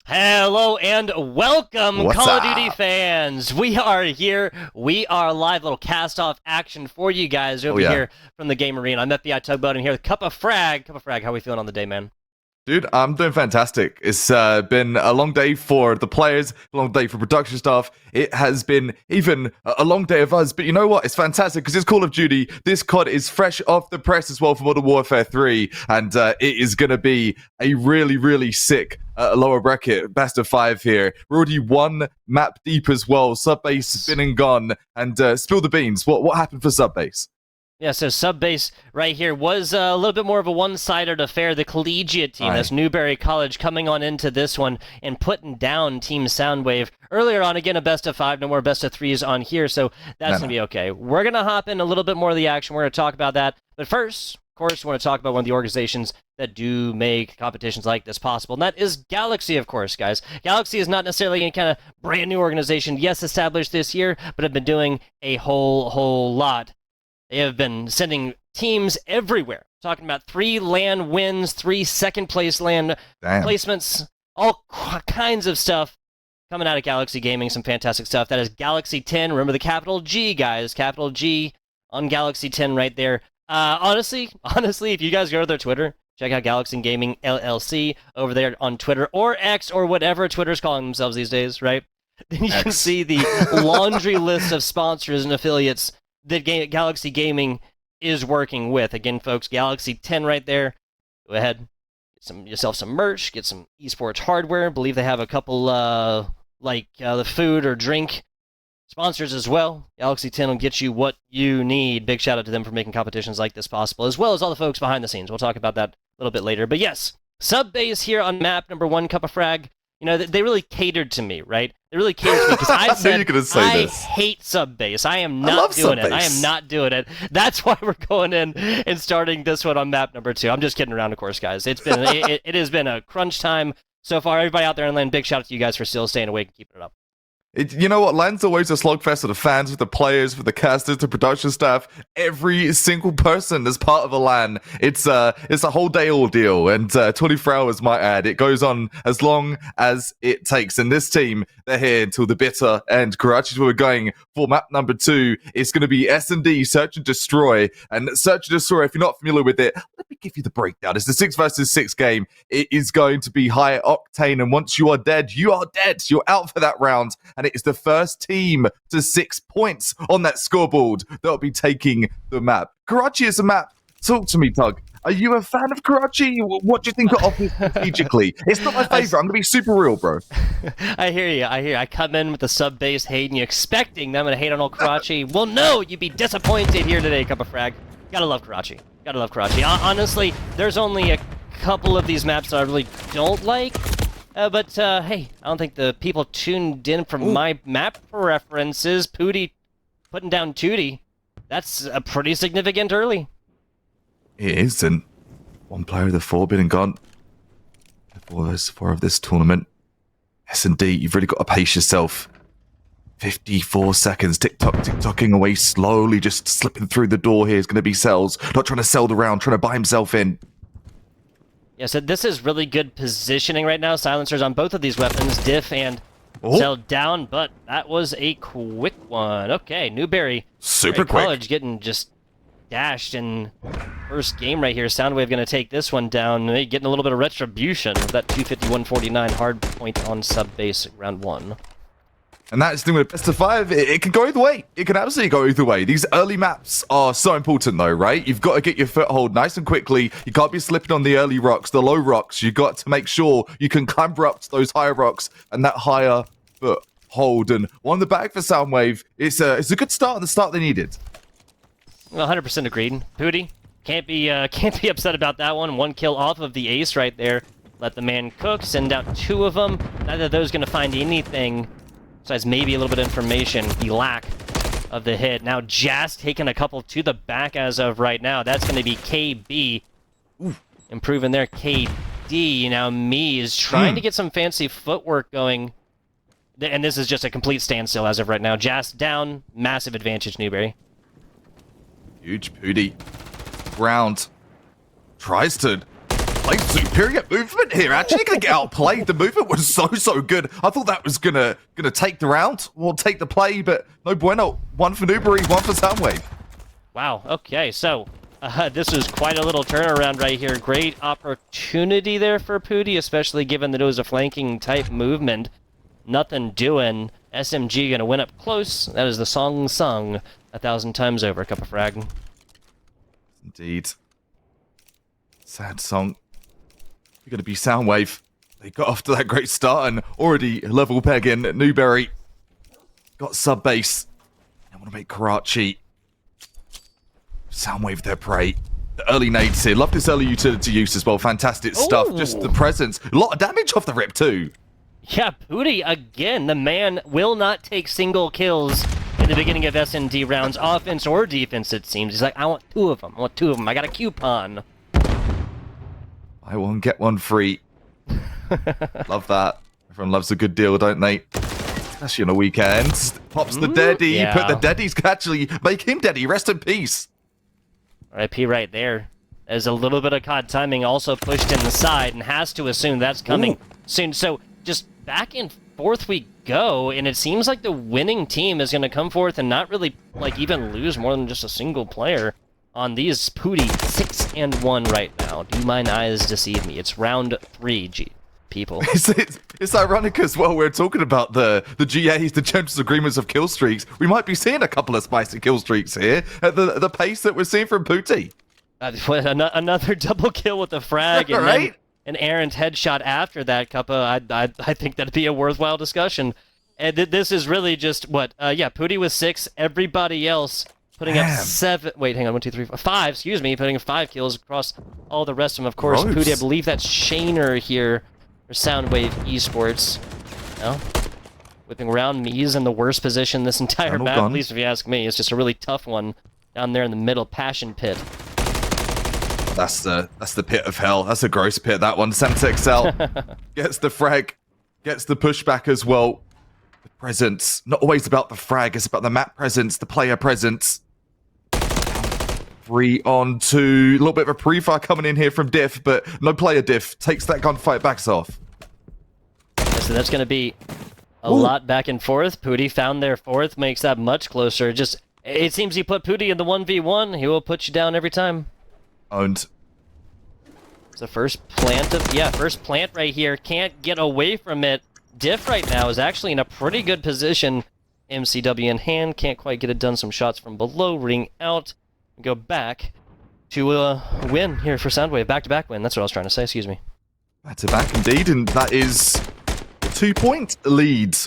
Hello and welcome, What's Call of Duty up? fans. We are here. We are live. Little cast-off action for you guys Oh over yeah. here from the Game Arena. I'm MWIII Tugboat in here with Cup of Frag. Cup of Frag, how are we feeling on the day, man? Dude, I'm doing fantastic. It's been a long day for the players, a long day for production staff. It has been even a long day of us, but you know what? It's fantastic because it's Call of Duty. This CoD is fresh off the press as well for Modern Warfare 3, and it is going to be a really, really sick lower bracket, best of 5 here. We're already one map deep as well. Subbase been and gone, and spill the beans. What happened for Subbase? Yeah, so Subbase right here was a little bit more of a one-sided affair. The collegiate team, that's Newberry College, coming on into this one and putting down Team Soundwave. Earlier on, again, a best of 5, no more best of 3s on here, so that's going to be okay. We're going to hop in a little bit more of the action. We're going to talk about that. But first, of course, we want to talk about one of the organizations that do make competitions like this possible, and that is Galaxy, of course, guys. Galaxy is not necessarily any kind of brand new organization, yes, established this year, but have been doing a whole lot. They have been sending teams everywhere. Talking about 3 LAN wins, 3 second-place LAN placements, all kinds of stuff coming out of Galaxy Gaming. Some fantastic stuff. That is Galaxy 10. Remember the capital G, guys. Capital G on Galaxy 10 right there. Honestly, if you guys go to their Twitter, check out Galaxy Gaming LLC over there on Twitter, or X, or whatever Twitter's calling themselves these days, right? Then you can see the laundry list of sponsors and affiliates that Galaxy Gaming is working with. Again, folks, Galaxy 10 right there. Go ahead, get yourself some merch, get some esports hardware. I believe they have a couple, the food or drink sponsors as well. Galaxy 10 will get you what you need. Big shout out to them for making competitions like this possible, as well as all the folks behind the scenes. We'll talk about that a little bit later. But yes, Subbase here on map number 1, Cup of Frag. You know, they really catered to me, right? They really catered to me because I said, I hate Subbase. I am not doing it. I am not doing it. That's why we're going in and starting this one on map number 2. I'm just kidding around, of course, guys. It's been it has been a crunch time so far. Everybody out there in LAN, big shout out to you guys for still staying awake and keeping it up. You know what? LAN's always a slogfest for the fans, for the players, for the casters, the production staff. Every single person is part of a LAN. It's a whole day ordeal, and 24 hours, might add. It goes on as long as it takes. And this team, they're here until the bitter end. Karachi's where we're going for map number 2. It's going to be S&D, Search and Destroy. And Search and Destroy, if you're not familiar with it, let me give you the breakdown. It's the 6 versus 6 game. It is going to be high octane, and once you are dead, you are dead. You're out for that round. And it is the first team to 6 points on that scoreboard that'll be taking the map. Karachi is a map. Talk to me, Tug. Are you a fan of Karachi? What do you think it offers strategically? It's not my favorite. I'm going to be super real, bro. I hear you. I come in with the Subbase hate, and you're expecting them to hate on old Karachi. Well, no, you'd be disappointed here today, Cup of Frag. Gotta love Karachi. Gotta love Karachi. Honestly, there's only a couple of these maps that I really don't like. But hey, I don't think the people tuned in from my map preferences. Pooty putting down Tootie. That's a pretty significant early. It is, and one player of the 4 been and gone. There's 4 of this tournament. S&D, you've really got to pace yourself. 54 seconds, tick-tocking away slowly, just slipping through the door here is going to be Cells. Not trying to sell the round, trying to buy himself in. Yeah, so this is really good positioning right now. Silencers on both of these weapons, Diff and Cell down, but that was a quick one. Okay, Newberry. Super quick. College getting just dashed in first game right here. Soundwave going to take this one down. Getting a little bit of retribution. That 251-49 hard point on Subbase round 1. And that's the thing with best of 5. It can go either way. It can absolutely go either way. These early maps are so important, though, right? You've got to get your foothold nice and quickly. You can't be slipping on the early rocks, the low rocks. You've got to make sure you can clamber up to those higher rocks and that higher foothold. And one in the back for Soundwave. It's a good start, the start they needed. Well, 100% agreed. Pooty can't be upset about that one. 1 kill off of the ace right there. Let the man cook. Send out 2 of them. Neither of those going to find anything. Besides maybe a little bit of information, the lack of the hit. Now Jazz taking a couple to the back as of right now. That's going to be KB. Improving there, KD. Now Me is trying to get some fancy footwork going. And this is just a complete standstill as of right now. Jazz down, massive advantage, Newberry. Huge Pooty. Ground. Tries to Played superior movement here. Actually gonna get outplayed. The movement was so good. I thought that was gonna take the round or take the play, but no bueno. One for Newberry, one for Soundwave. Wow, okay, so this was quite a little turnaround right here. Great opportunity there for Pooty, especially given that it was a flanking type movement. Nothing doing. SMG gonna win up close. That is the song sung 1,000 times over. Cup of frag. Indeed. Sad song. You're gonna be Soundwave. They got off to that great start and already level pegging. Newberry got sub base. They want to make Karachi. Soundwave their prey. The early nades here. Love this early utility use as well. Fantastic stuff. Ooh. Just the presence. A lot of damage off the rip too. Yeah, Pooty, again, the man will not take single kills in the beginning of S&D rounds, offense or defense, it seems. He's like, I want two of them. I got a coupon. Buy one, get one free. Love that. Everyone loves a good deal, don't they? Especially on a weekend. Pops the Daddy. Yeah. Put the Daddies can actually make him Daddy. Rest in peace. RIP right there. There's a little bit of COD timing also pushed in the side and has to assume that's coming soon. So just back and forth we go, and it seems like the winning team is going to come forth and not really like even lose more than just a single player on these. Pooty 6-1 right now. Do my eyes deceive me? It's round 3, people. It's ironic as well. We're talking about the GAs, the Gentlemen's Agreements of kill streaks. We might be seeing a couple of spicy kill streaks here at the pace that we're seeing from Pooty. Another double kill with the frag, and Right? then an errant headshot after that, Cuppa. I think that'd be a worthwhile discussion. And this is really just what? Yeah, Pooty with 6. Everybody else putting up 7. Wait, hang on. 1, 2, 3, 4, 5. Excuse me, putting up 5 kills across all the rest of them. Of course, Gross. Pooty. I believe that's Shaner here for Soundwave Esports. Well, whipping around me. He's in the worst position this entire map, at least if you ask me. It's just a really tough one down there in the middle, Passion Pit. That's the pit of hell. That's a gross pit, that one. Semtex gets the frag, gets the pushback as well. The presence, not always about the frag, it's about the map presence, the player presence. 3 on 2. A little bit of a pre-fire coming in here from Diff, but no player Diff. Takes that gunfight, backs off. So that's going to be a lot back and forth. Pooty found their 4th, makes that much closer. Just, it seems he put Pooty in the 1v1. He will put you down every time. Owned. It's the first plant right here. Can't get away from it. Diff right now is actually in a pretty good position. MCW in hand. Can't quite get it done. Some shots from below. Ring out. Go back to a win here for Soundwave. Back-to-back win. That's what I was trying to say. Excuse me. Back-to-back indeed, and that is a 2-point lead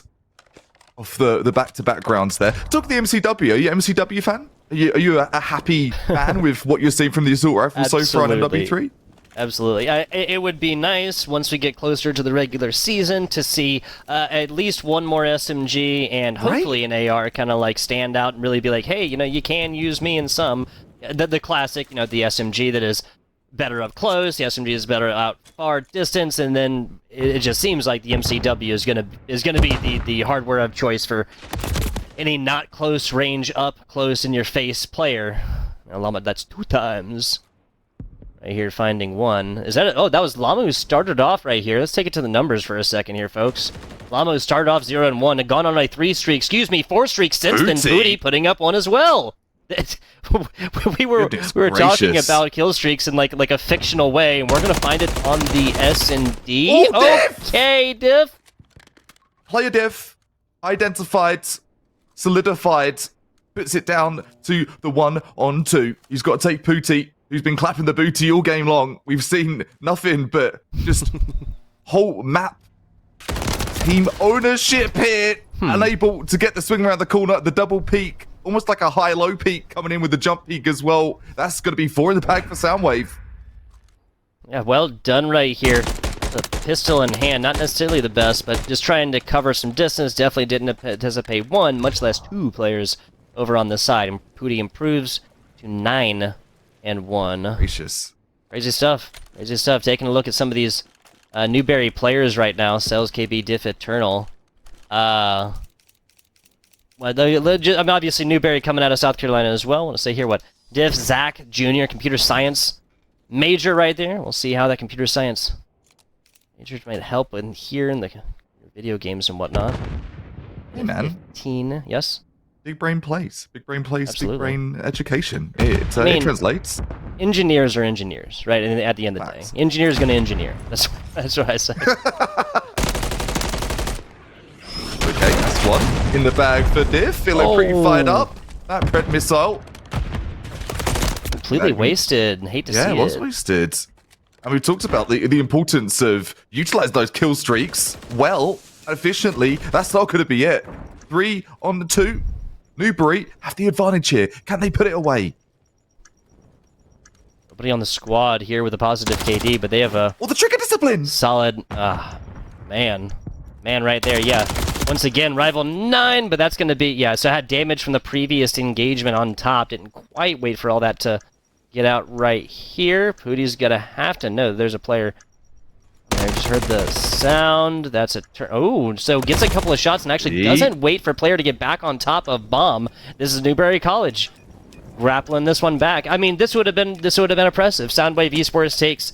off the back-to-back rounds there. Talk the MCW. Are you an MCW fan? Are you a happy fan with what you're seeing from the assault rifle so far on MW3? Absolutely. It would be nice once we get closer to the regular season to see at least one more SMG and hopefully an AR kind of like stand out and really be like, hey, you know, you can use me in some. The classic, you know, the SMG that is better up close, the SMG is better out far distance, and then it just seems like the MCW is gonna be the hardware of choice for any not close range, up close in your face player. Now, Llama, that's 2 times. Right here, finding 1. Is that it? Oh, that was Llama who started off right here. Let's take it to the numbers for a second here, folks. Llama who started off 0-1 and gone on a 3 streak. Excuse me, 4 streaks since then. Pooty putting up 1 as well. we were talking about kill streaks in like a fictional way, and we're gonna find it on the S&D. Okay, Diff. Player Diff identified, solidified, puts it down to the 1-on-2. He's got to take Pooty, who's been clapping the booty all game long. We've seen nothing but just whole map team ownership here. Unable to get the swing around the corner, the double peek, almost like a high-low peek coming in with the jump peek as well. That's going to be 4 in the bag for Soundwave. Yeah, well done right here. The pistol in hand, not necessarily the best, but just trying to cover some distance. Definitely didn't anticipate 1, much less 2 players over on the side. And Pooty improves to 9-1. Gracious. Crazy stuff. Crazy stuff. Taking a look at some of these Newberry players right now. Cells, KB, Diff, Eternal. Well, obviously Newberry coming out of South Carolina as well. I want to say here what Diff, Zach Jr., Computer Science. Major right there. We'll see how that computer science major might help in here in the video games and whatnot. Hey, man. 15, yes? Big brain plays. Big brain plays, Absolutely. big brain education. It translates. Engineers are engineers, right? And at the end of the day, engineer's going to engineer. That's what I say. Okay, that's one in the bag for Diff. Feeling pretty fired up. That Pred missile. Completely wasted. And hate to see it. Yeah, it was wasted. And we talked about the importance of utilizing those kill streaks well, efficiently. That's not going to be it. 3 on the 2. Newberry have the advantage here. Can they put it away? Nobody on the squad here with a positive KD, but they have a... the trigger discipline! Solid... man. Man right there, yeah. Once again, rival 9, but that's going to be... Yeah, so I had damage from the previous engagement on top. Didn't quite wait for all that to get out right here. Pootie's going to have to know there's a player... I just heard the sound. That's a turn. Oh, so gets a couple of shots and actually doesn't wait for player to get back on top of bomb. This is Newberry College grappling this one back. I mean, this would have been impressive. Soundwave Esports takes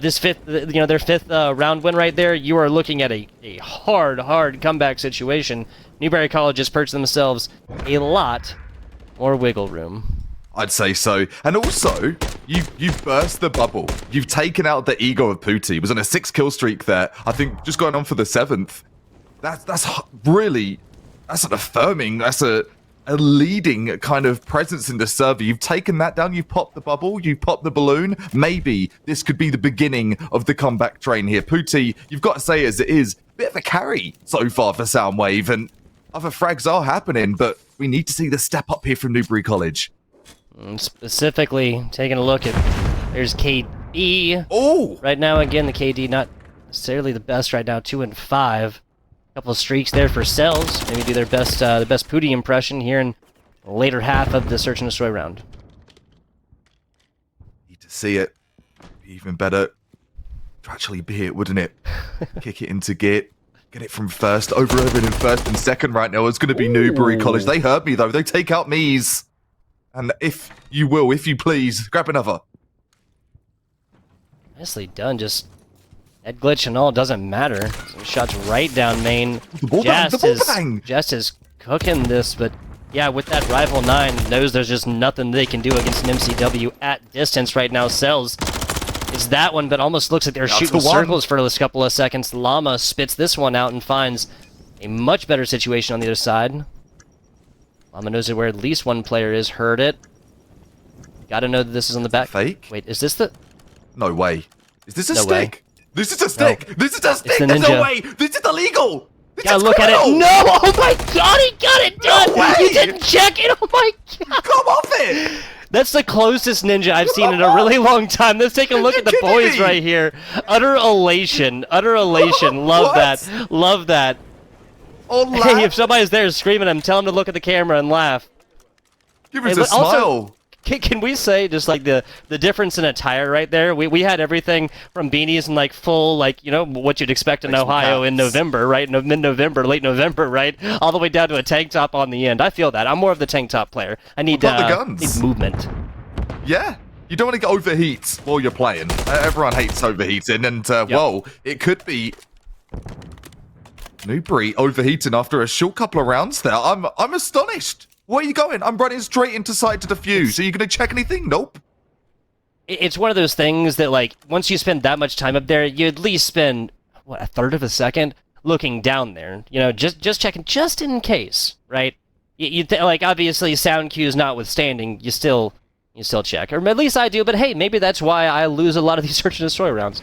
this their fifth round win right there. You are looking at a hard comeback situation. Newberry College has perched themselves a lot more wiggle room. I'd say so. And also, you've burst the bubble. You've taken out the ego of Pootie. He was on a 6-kill streak there. I think just going on for the 7th. That's really, that's an affirming, that's a leading kind of presence in the server. You've taken that down. You've popped the bubble. You've popped the balloon. Maybe this could be the beginning of the comeback train here. Pootie, you've got to say as it is, bit of a carry so far for Soundwave. And other frags are happening, but we need to see the step up here from Newberry College. Specifically, taking a look at, there's KD. Oh! Right now, again, the KD not necessarily the best right now, 2 and 5. Couple of streaks there for Cells. Maybe do their best, the best Pootie impression here in the later half of the Search and Destroy round. Need to see it. Be even better to actually be it, wouldn't it? Kick it into Git. Get it from first, over in first and second right now. It's going to be Newberry College. They heard me, though. They take out Mies. And if you please, grab another. Nicely done. Just head glitch and all doesn't matter. Some shots right down main. Jest is cooking this, but yeah, with that rival 9, knows there's just nothing they can do against an MCW at distance right now. Cells is that one, but almost looks like they're shooting circles for a couple of seconds. Llama spits this one out and finds a much better situation on the other side. Llama knows where at least one player is. Heard it. Gotta know that this is on the back. Fake? Wait, is this the... No way. Is this a No stick? way. This is a stick! No. This is a stick! the There's no ninja. way! This is illegal! This Gotta is look criminal! at it. No! Oh my god, he got it done! way! You didn't check it! Oh my god! Come off it! That's the closest ninja I've seen in a really long time. Let's take a look at the boys right here. Utter elation. Utter elation. Love that. Love that. Hey, if somebody's there screaming at him, tell him to look at the camera and laugh. Give us a smile. Also, can we say just like the difference in attire right there? We had everything from beanies and like full, like, you know, what you'd expect in Ohio in November, right? Mid-November, late November, right? All the way down to a tank top on the end. I feel that. I'm more of the tank top player. I need the guns? Need movement. Yeah. You don't want to get overheat while you're playing. Everyone hates overheating, and whoa, it could be Newberry overheating after a short couple of rounds there. I'm astonished. Where are you going? I'm running straight into site to defuse. Are you going to check anything? Nope. It's one of those things that, like, once you spend that much time up there, you at least spend, what, a third of a second looking down there. You know, just checking, just in case, right? Like, obviously, sound cues notwithstanding, you still check. Or at least I do, but hey, maybe that's why I lose a lot of these Search and Destroy rounds.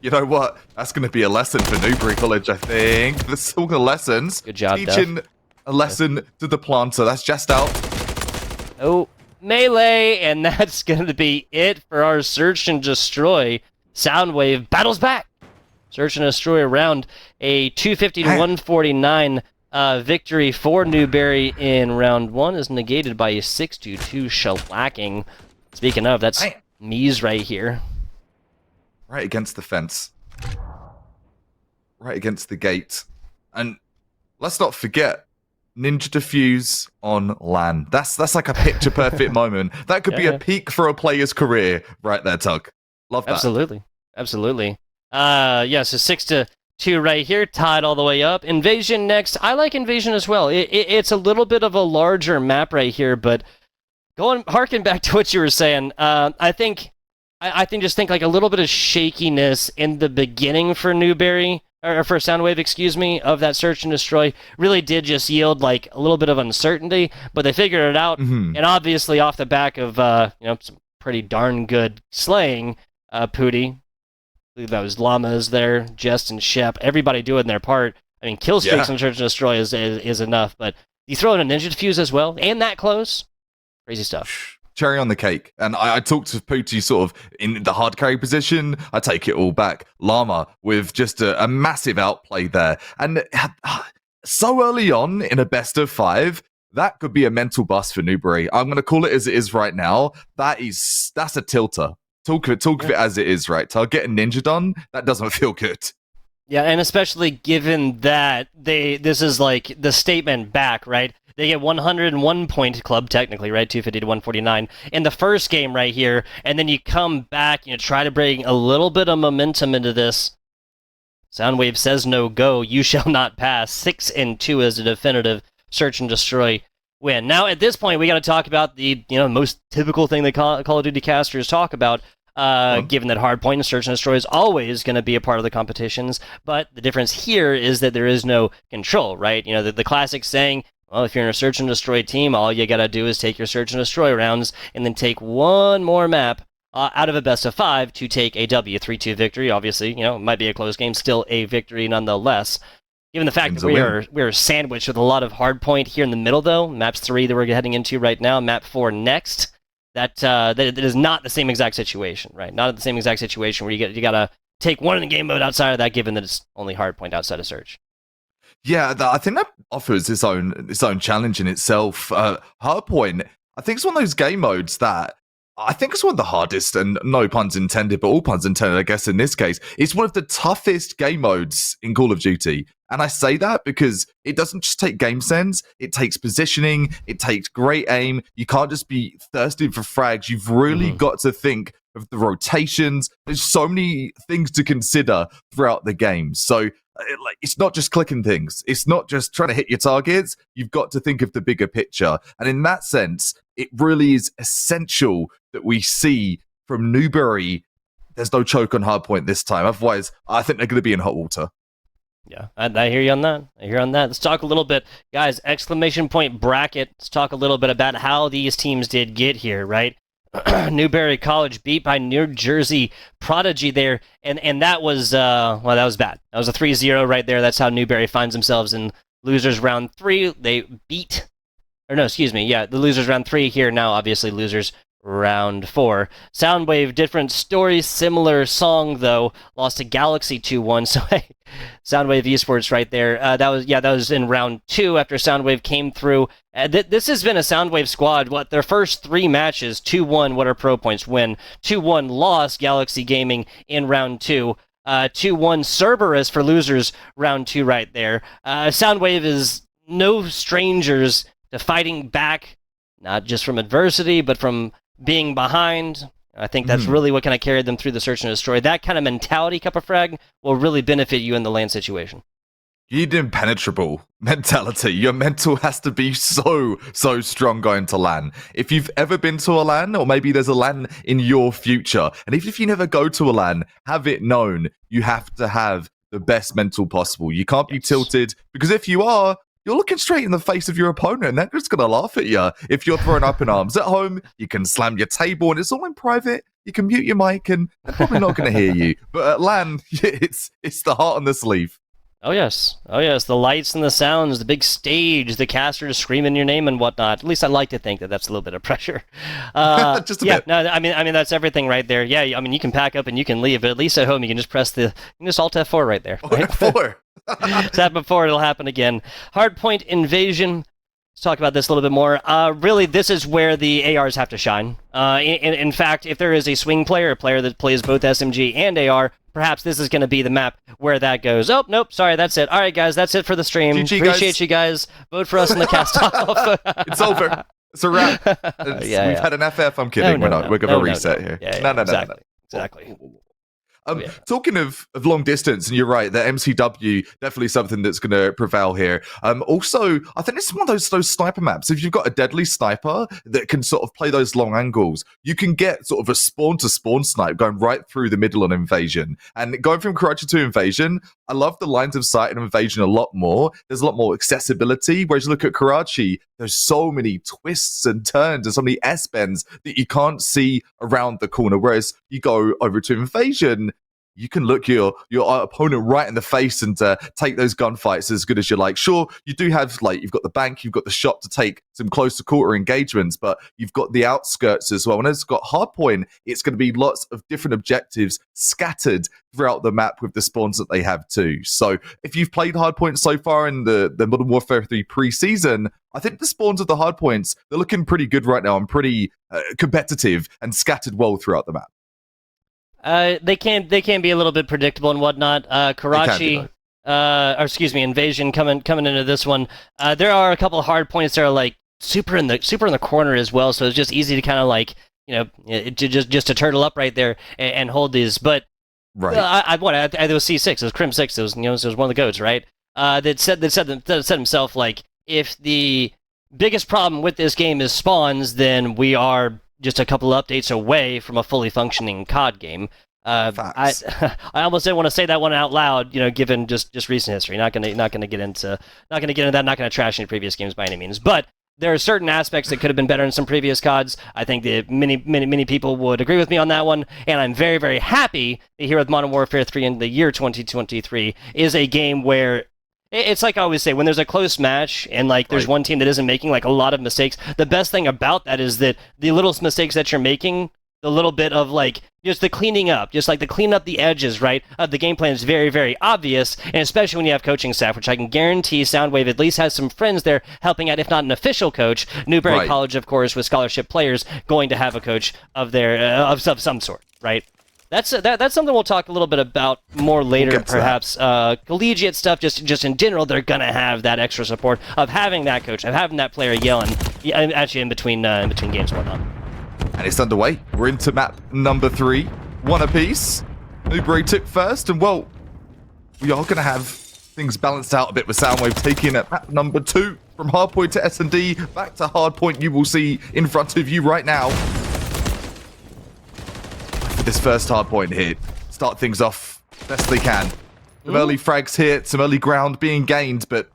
You know what? That's going to be a lesson for Newberry College, I think. There's all the lessons. Good job, Teaching a lesson to the planter. That's just out. Oh, melee, and that's going to be it for our Search and Destroy. Soundwave battles back. Search and Destroy around a 250 to 149 victory for Newberry in round 1 is negated by a 6-2 shellacking. Speaking of, that's Mies right here. Right against the fence. Right against the gate. And let's not forget, Ninja Diffuse on LAN. That's like a picture perfect moment. That could be a peak for a player's career right there, Tug. Love that. Absolutely. So 6-2 right here, tied all the way up. Invasion next. I like Invasion as well. It's a little bit of a larger map right here, but harken back to what you were saying. I think like a little bit of shakiness in the beginning for Newberry, or for Soundwave, excuse me, of that search and destroy really did just yield like a little bit of uncertainty, but they figured it out, and obviously off the back of some pretty darn good slaying, Pooty, I believe that was Llamas there, Jest and Shep, everybody doing their part. I mean, kill streaks on search and destroy is enough, but you throw in a Ninja Diffuse as well, and that close, crazy stuff. Cherry on the cake. And I talked to Pooty sort of in the hard carry position. I take it all back. Llama with just a massive outplay there. And so early on in a best of 5, that could be a mental bust for Newberry. I'm going to call it as it is right now. That's a tilter. Talk of it as it is, right? So getting ninja done, that doesn't feel good. Yeah, and especially given that this is like the statement back, right? They get 101 point club, technically, right? 250 to 149 in the first game right here, and then you come back, try to bring a little bit of momentum into this. Soundwave says no go, you shall not pass. 6-2 is a definitive search and destroy win. Now, at this point, we got to talk about the most typical thing that Call of Duty casters talk about. Given that hardpoint and search and destroy is always going to be a part of the competitions, but the difference here is that there is no control, right? The classic saying, well, if you're in a search and destroy team, all you gotta do is take your search and destroy rounds and then take one more map out of a best of 5 to take a W. 3-2 victory. Obviously, it might be a close game, still a victory nonetheless. Given the fact that we're sandwiched with a lot of hardpoint here in the middle, though, maps 3 that we're heading into right now, map 4 next, that is not the same exact situation, right? Not the same exact situation where you gotta take one in the game mode outside of that, given that it's only hardpoint outside of search. Yeah, I think that offers its own challenge in itself. Hardpoint, I think it's one of those game modes that I think it's one of the hardest, and no puns intended, but all puns intended, I guess, in this case. It's one of the toughest game modes in Call of Duty. And I say that because it doesn't just take game sense, it takes positioning, it takes great aim. You can't just be thirsting for frags. You've really got to think of the rotations. There's so many things to consider throughout the game. So it's not just clicking things. It's not just trying to hit your targets. You've got to think of the bigger picture. And in that sense, it really is essential that we see from Newberry, there's no choke on hardpoint this time. Otherwise, I think they're going to be in hot water. Yeah, I hear you on that. Let's talk a little bit, guys, exclamation point bracket. Let's talk a little bit about how these teams did get here, right? Newberry College beat by New Jersey Prodigy there, and that was that was bad. That was a 3-0 right there. That's how Newberry finds themselves in losers round 3. They beat, the losers round 3 here now. Obviously, losers round 4. Soundwave, different story, similar song though. Lost to Galaxy 2-1. So hey, Soundwave Esports right there. That was in round 2 after Soundwave came through. This has been a Soundwave squad. Their first 3 matches, 2-1. What are pro points? Win 2-1. Lost Galaxy Gaming in round 2. 2-1 Cerberus for losers round 2 right there. Soundwave is no strangers to fighting back, not just from adversity, but from being behind. I think that's really what kind of carried them through the search and destroy. That kind of mentality, Cup of Frag, will really benefit you in the LAN situation. You need impenetrable mentality. Your mental has to be so strong going to LAN. If you've ever been to a LAN, or maybe there's a LAN in your future, and even if you never go to a LAN, have it known you have to have the best mental possible. You can't be tilted, because if you are, you're looking straight in the face of your opponent, and they're just going to laugh at you. If you're thrown up in arms at home, you can slam your table, and it's all in private. You can mute your mic, and they're probably not going to hear you. But at LAN, it's the heart on the sleeve. Oh yes, the lights and the sounds, the big stage, the casters screaming your name and whatnot. At least I like to think that that's a little bit of pressure. Just a bit. No, I mean that's everything right there. Yeah, I mean you can pack up and you can leave, but at least at home you can just press Alt F4 right there. Right? F4. It's happened before, it'll happen again. Hardpoint Invasion. Let's talk about this a little bit more. Really, this is where the ARs have to shine. In fact, if there is a swing player, a player that plays both SMG and AR, perhaps this is going to be the map where that goes. Oh, nope, sorry, that's it. All right, guys, that's it for the stream. GG, Appreciate you guys. Vote for us in the cast off. It's over. It's a wrap. We've had an FF. I'm kidding. We're going to reset here. No. Exactly. Talking of long distance, and you're right, the MCW definitely something that's going to prevail here. Also, I think it's one of those sniper maps. If you've got a deadly sniper that can sort of play those long angles, you can get sort of a spawn to spawn snipe going right through the middle on Invasion. And going from Karachi to Invasion, I love the lines of sight in Invasion a lot more. There's a lot more accessibility. Whereas you look at Karachi, there's so many twists and turns and so many S-bends that you can't see around the corner. Whereas you go over to Invasion, you can look your opponent right in the face and take those gunfights as good as you like. Sure, you do have, you've got the bank, you've got the shot to take some close quarter engagements, but you've got the outskirts as well. And it's got hardpoint, it's going to be lots of different objectives scattered throughout the map with the spawns that they have too. So if you've played hardpoint so far in the Modern Warfare 3 pre-season, I think the spawns of the hardpoints, they're looking pretty good right now and pretty competitive and scattered well throughout the map. They can be a little bit predictable and whatnot. Karachi, Invasion coming into this one. There are a couple of hard points that are super in the corner as well, so it's just easy to kind of just to turtle up right there and hold these. But right, it was C6, it was Crim 6, it was one of the goats, right? That said himself, if the biggest problem with this game is spawns, then we are just a couple of updates away from a fully functioning CoD game. I almost didn't want to say that one out loud, given just recent history. Not gonna get into that. Not gonna trash any previous games by any means. But there are certain aspects that could have been better in some previous CoDs. I think that many people would agree with me on that one, and I'm very, very happy that here with Modern Warfare 3 in the year 2023 is a game where it's like I always say, when there's a close match and there's one team that isn't making a lot of mistakes, the best thing about that is that the little mistakes that you're making, the little bit of just the cleaning up, the clean up the edges, right, of the game plan is very, very obvious, and especially when you have coaching staff, which I can guarantee Soundwave at least has some friends there helping out, if not an official coach. Newberry College, of course, with scholarship players, going to have a coach of some sort, right? That's something we'll talk a little bit about more later, perhaps. Collegiate stuff, just in general, they're gonna have that extra support of having that coach, of having that player yelling, actually in between games and whatnot. And it's underway. We're into map number 3, one apiece. Newberry took first, and we are gonna have things balanced out a bit with Soundwave taking at map number 2 from hardpoint to S&D back to hardpoint. You will see in front of you right now. This first hard point here, start things off best they can. Some early frags here, some early ground being gained, but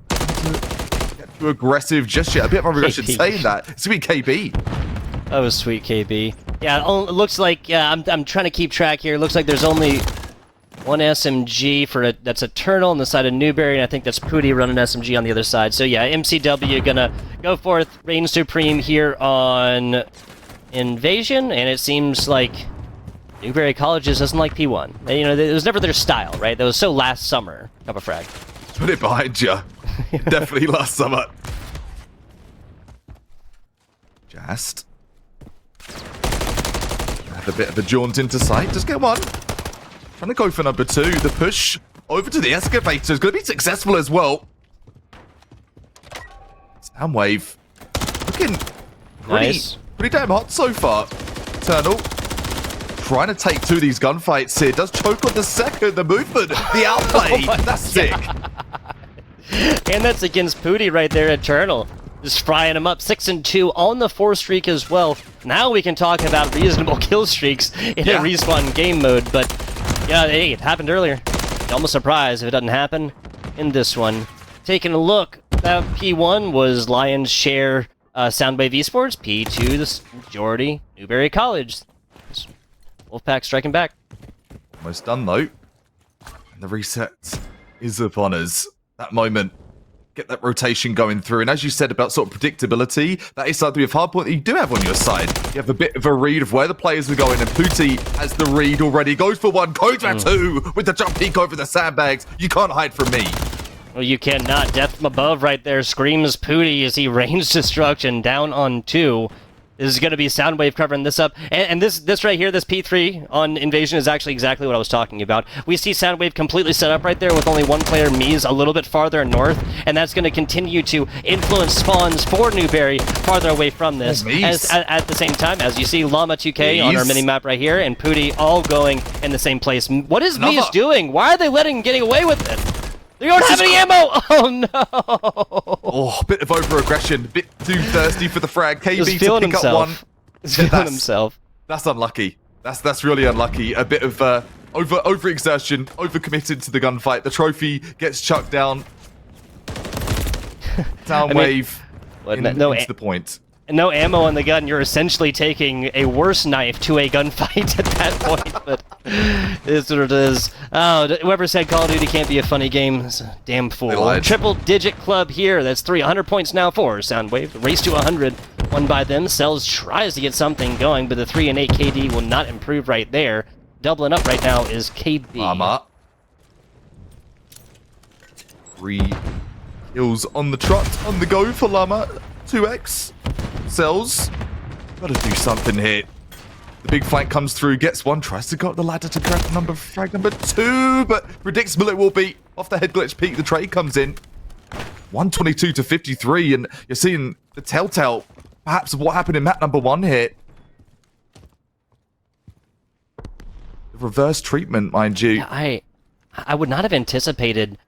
not too aggressive just yet. A bit more aggression saying that. It's gonna be KB. That was sweet, KB. Yeah, it looks like I'm trying to keep track here. It looks like there's only one SMG that's Eternal on the side of Newberry, and I think that's Pooty running SMG on the other side. So yeah, MCW gonna go forth, reign supreme here on Invasion, and it seems like Newberry College just doesn't like P1. It was never their style, right? That was so last summer, Cup of Frag. Put it behind you. Definitely last summer. Just have a bit of a jaunt into sight. Just get one. Trying to go for number 2. The push over to the excavator is going to be successful as well. Soundwave looking pretty damn hot so far. Eternal trying to take 2 of these gunfights here. Does choke on the second. The movement, the outplay. That's sick. And that's against Pooty right there, Eternal. Just frying him up. 6-2 on the 4 streak as well. Now we can talk about reasonable kill streaks in a respawn game mode. But yeah, hey, it happened earlier. Almost surprised if it doesn't happen in this one. Taking a look, that P1 was Lion's share Soundwave Esports, P2 the majority Newberry College. Wolfpack striking back. Almost done though. And the reset is upon us. That moment. Get that rotation going through. And as you said about sort of predictability, that is something with hardpoint that you do have on your side. You have a bit of a read of where the players are going, and Pooty has the read already. Goes for 1, goes for 2 with the jump peek over the sandbags. You can't hide from me. Well, you cannot. Death from above right there screams Pooty as he rains destruction down on 2. This is going to be Soundwave covering this up. And this right here, this P3 on Invasion is actually exactly what I was talking about. We see Soundwave completely set up right there with only one player, Mies, a little bit farther north, and that's going to continue to influence spawns for Newberry farther away from this. At the same time, as you see Llama 2K on our mini-map right here, and Pooty all going in the same place. What is Mies doing? Why are they letting him getting away with it? They don't have any ammo! Oh no! Oh, bit of over-aggression, bit too thirsty for the frag. KB to pick up one. He's feeling himself. That's unlucky. That's really unlucky. A bit of over-exertion, over-committed to the gunfight. The trophy gets chucked down. Soundwave into the point. No ammo on the gun, you're essentially taking a worse knife to a gunfight at that point, but it is what it is. Oh, whoever said Call of Duty can't be a funny game is a damn fool. Triple-digit club here. That's 300 points now for Soundwave. The race to 100 won by them. Cells tries to get something going, but the 3 and 8 KD will not improve right there. Doubling up right now is KB. Llama. 3 kills on the trot, on the go for Llama. 2x. Cells. Gotta do something here. The big flank comes through, gets one, tries to go up the ladder to grab frag number 2, but predictable it will be. Off the head glitch peak, the trade comes in. 122 to 53, and you're seeing the telltale, perhaps, of what happened in map number 1 here. The reverse treatment, mind you. Yeah, I would not have anticipated.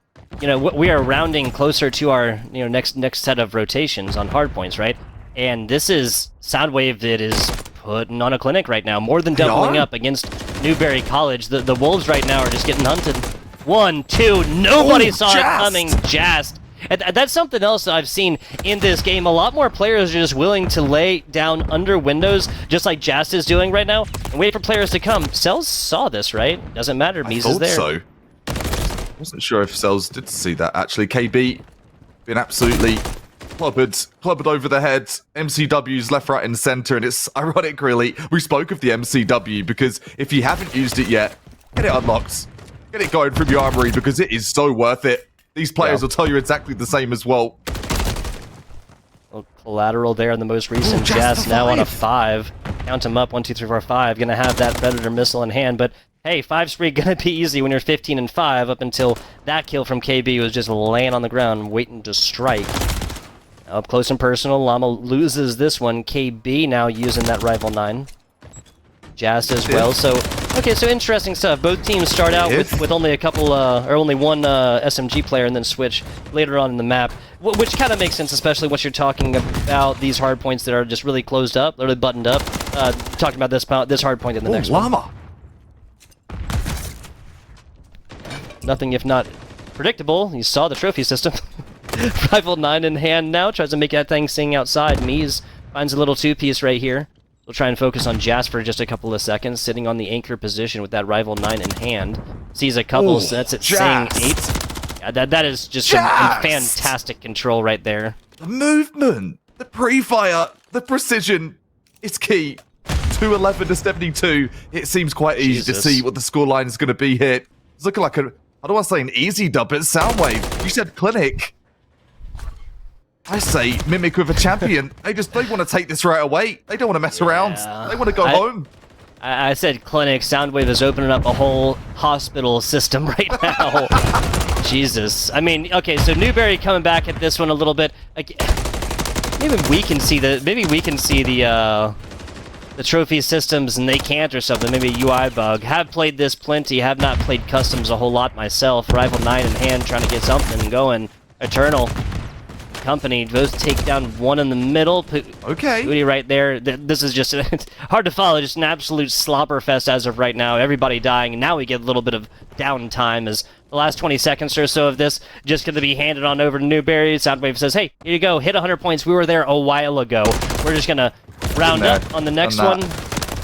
You know, we are rounding closer to our next set of rotations on hardpoints, right? And this is Soundwave that is putting on a clinic right now, more than doubling up against Newberry College. The Wolves right now are just getting hunted. 1, 2, nobody saw it coming. Just. And that's something else that I've seen in this game. A lot more players are just willing to lay down under windows, just like Jast is doing right now, and wait for players to come. Cells saw this, right? Doesn't matter. Mies is there. So. Wasn't sure if Cells did see that, actually. KB been absolutely clobbered over the head. MCW's left, right, and center, and it's ironic, really. We spoke of the MCW because if you haven't used it yet, get it unlocked. Get it going from your armory because it is so worth it. These players will tell you exactly the same as well. Collateral there in the most recent Jazz now on a 5. Count him up, 1, 2, 3, 4, 5. Gonna have that Predator missile in hand, but hey, 5 spree gonna be easy when you're 15 and 5 up until that kill from KB was just laying on the ground waiting to strike. Now up close and personal, Llama loses this one. KB now using that Rifle 9. Jazz as well. So, okay, so interesting stuff. Both teams start out with only a couple, or only one SMG player and then switch later on in the map, which kind of makes sense, especially what you're talking about these hard points that are just really closed up, really buttoned up. Talking about this hard point in the next Llama. one. Nothing if not predictable. You saw the trophy system. Rifle 9 in hand now, tries to make that thing sing outside. Mies finds a little 2-piece right here. We'll try and focus on Jas for just a couple of seconds, sitting on the anchor position with that Rifle 9 in hand. Sees a couple, sets it saying 8. Yeah, that is just some fantastic control right there. The movement, the pre-fire, the precision, it's key. 211 to 72. It seems quite easy to see what the scoreline is going to be here. It's looking like I don't want to say an easy dub, but Soundwave. You said clinic. I say mimic with a champion. They want to take this right away. They don't want to mess around. They want to go home. I said clinic. Soundwave is opening up a whole hospital system right now. Jesus. I mean, okay, so Newberry coming back at this one a little bit. Maybe we can see the trophy systems and they can't or something. Maybe a UI bug. Have played this plenty. Have not played customs a whole lot myself. Rifle 9 in hand, trying to get something going. Eternal. Company both take down one in the middle. Okay. Pooty right there. This is just it's hard to follow. Just an absolute slobber fest as of right now. Everybody dying. And now we get a little bit of downtime as the last 20 seconds or so of this just going to be handed on over to Newberry. Soundwave says, "Hey, here you go. Hit 100 points. We were there a while ago. We're just gonna round up on the next one."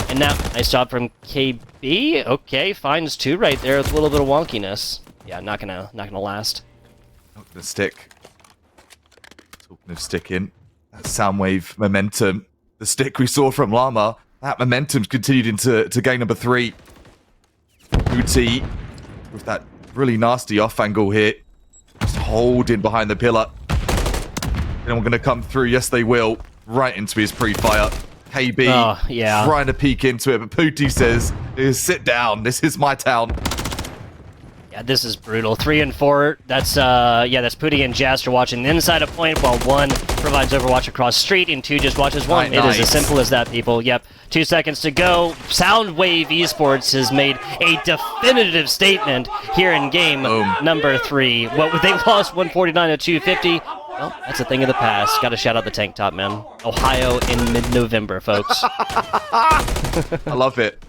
And now nice job from KB. Okay, finds 2 right there with a little bit of wonkiness. Yeah, not gonna last. Not gonna stick. Talking of sticking, that Soundwave momentum, the stick we saw from Llama, that momentum's continued into game number 3. Pooty with that really nasty off angle hit, just holding behind the pillar. Anyone going to come through? Yes, they will. Right into his pre-fire. KB trying to peek into it, but Pooty says, sit down. This is my town. Yeah, this is brutal. 3 and 4. That's that's Pooty and Jaster watching the inside of point, while 1 provides Overwatch across street, and 2 just watches 1. It is as simple as that, people. Yep. 2 seconds to go. Soundwave Esports has made a definitive statement here in game number 3. They lost 149 to 250. Well, that's a thing of the past. Gotta shout out the tank top, man. Ohio in mid-November, folks. I love it.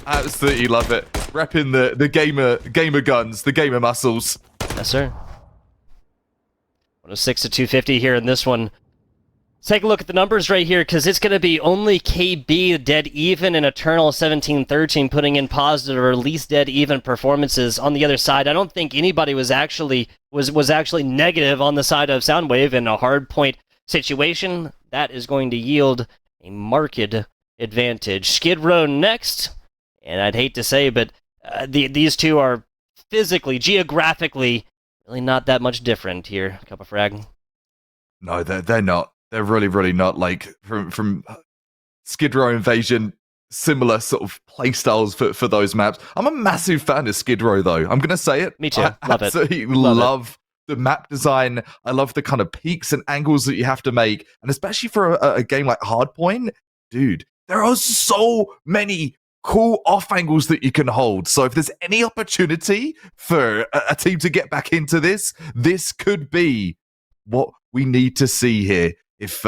Absolutely love it. Repping the gamer guns, the gamer muscles. Yes, sir. 106 to 250 here in this one. Let's take a look at the numbers right here, because it's going to be only KB dead even and Eternal 17-13 putting in positive or at least dead even performances. On the other side, I don't think anybody was actually negative on the side of Soundwave in a hard point situation. That is going to yield a marked advantage. Skid Row next, and I'd hate to say, but these two are physically, geographically, really not that much different here. Cup of frag. No, they're not. They're really, really not. Like, from Skid Row Invasion, similar sort of playstyles for those maps. I'm a massive fan of Skid Row, though. I'm going to say it. Me too. I absolutely love the map design. I love the kind of peaks and angles that you have to make. And especially for a game like Hardpoint, dude, there are so many cool off angles that you can hold. So if there's any opportunity for a team to get back into this could be what we need to see here. If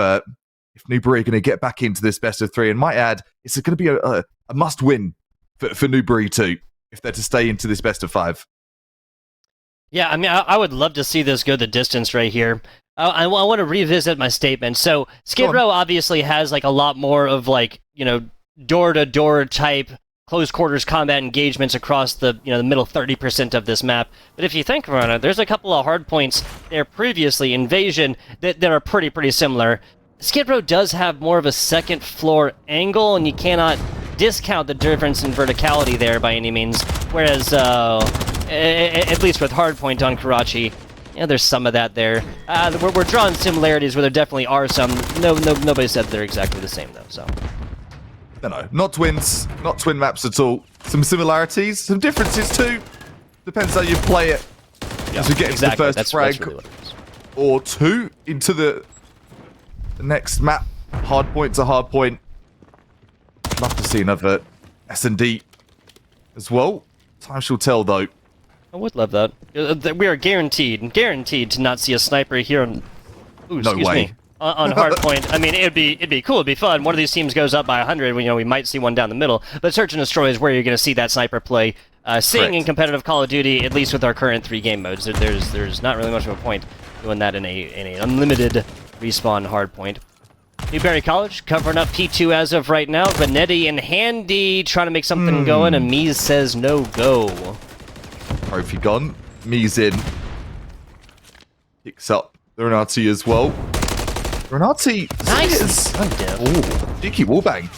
Newberry are going to get back into this best of 3, and might add, it's going to be a must-win for Newberry too, if they're to stay into this best of 5. Yeah, I mean, I would love to see this go the distance right here. I want to revisit my statement. So Skid Row obviously has like a lot more of like, door-to-door type close quarters combat engagements across the the middle 30% of this map. But if you think about it, there's a couple of hard points there previously, Invasion, that are pretty similar. Skid Row does have more of a second floor angle, and you cannot discount the difference in verticality there by any means. Whereas, at least with Hardpoint on Karachi, there's some of that there. We're drawing similarities where there definitely are some. Nobody said they're exactly the same though. So. No, not twins, not twin maps at all. Some similarities, some differences too. Depends how you play it. As we get into the first frag, really what it is. Or 2 into the next map. Hard point to hard point. Love to see another S&D as well. Time shall tell, though. I would love that. We are guaranteed to not see a sniper here on. Ooh, no way. Me. On Hardpoint. I mean, it'd be cool, it'd be fun. One of these teams goes up by 100, we might see one down the middle. But Search and Destroy is where you're going to see that sniper play. Seeing in competitive Call of Duty, at least with our current 3 game modes, there's not really much of a point doing that in a unlimited respawn Hardpoint. Newberry College covering up P2 as of right now. Vanetti and Handy trying to make something going, and Mies says no go. Trophy gone. Mies in. Picks up the Renati as well. Renati, nice. cheeky wallbang.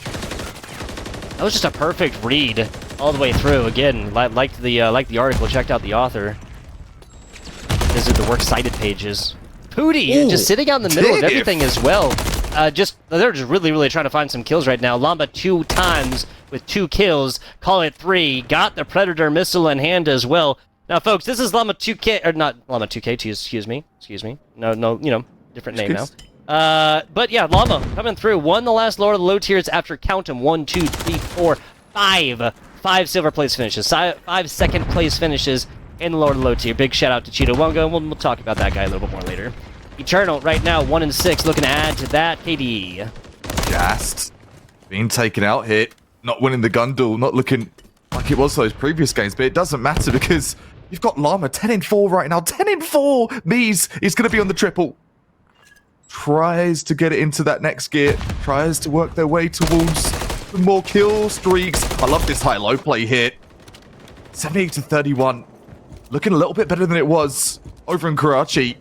That was just a perfect read all the way through. Again, like the article. Checked out the author. Visit the works cited pages. Pooty just sitting out in the middle of everything as well. They're just really trying to find some kills right now. Lamba 2 times with 2 kills. Call it 3. Got the Predator missile in hand as well. Now, folks, this is Llama 2K, or not Llama 2K. Excuse me. No, different name now. But yeah, Llama coming through. Won the last lower of the low tiers after count them 1, 2, 3, 4, 5. 5 silver place finishes. 5 second place finishes in the lower of the low tier. Big shout out to Cheeto Wongo, and we'll talk about that guy a little bit more later. Eternal right now 1 and 6, looking to add to that. KD. Just being taken out here. Not winning the gun duel. Not looking like it was those previous games, but it doesn't matter because you've got Llama 10 in 4 right now. 10 in 4. Mies is going to be on the triple. Tries to get it into that next gear. Tries to work their way towards some more kill streaks. I love this high-low play here. 78 to 31. Looking a little bit better than it was over in Karachi,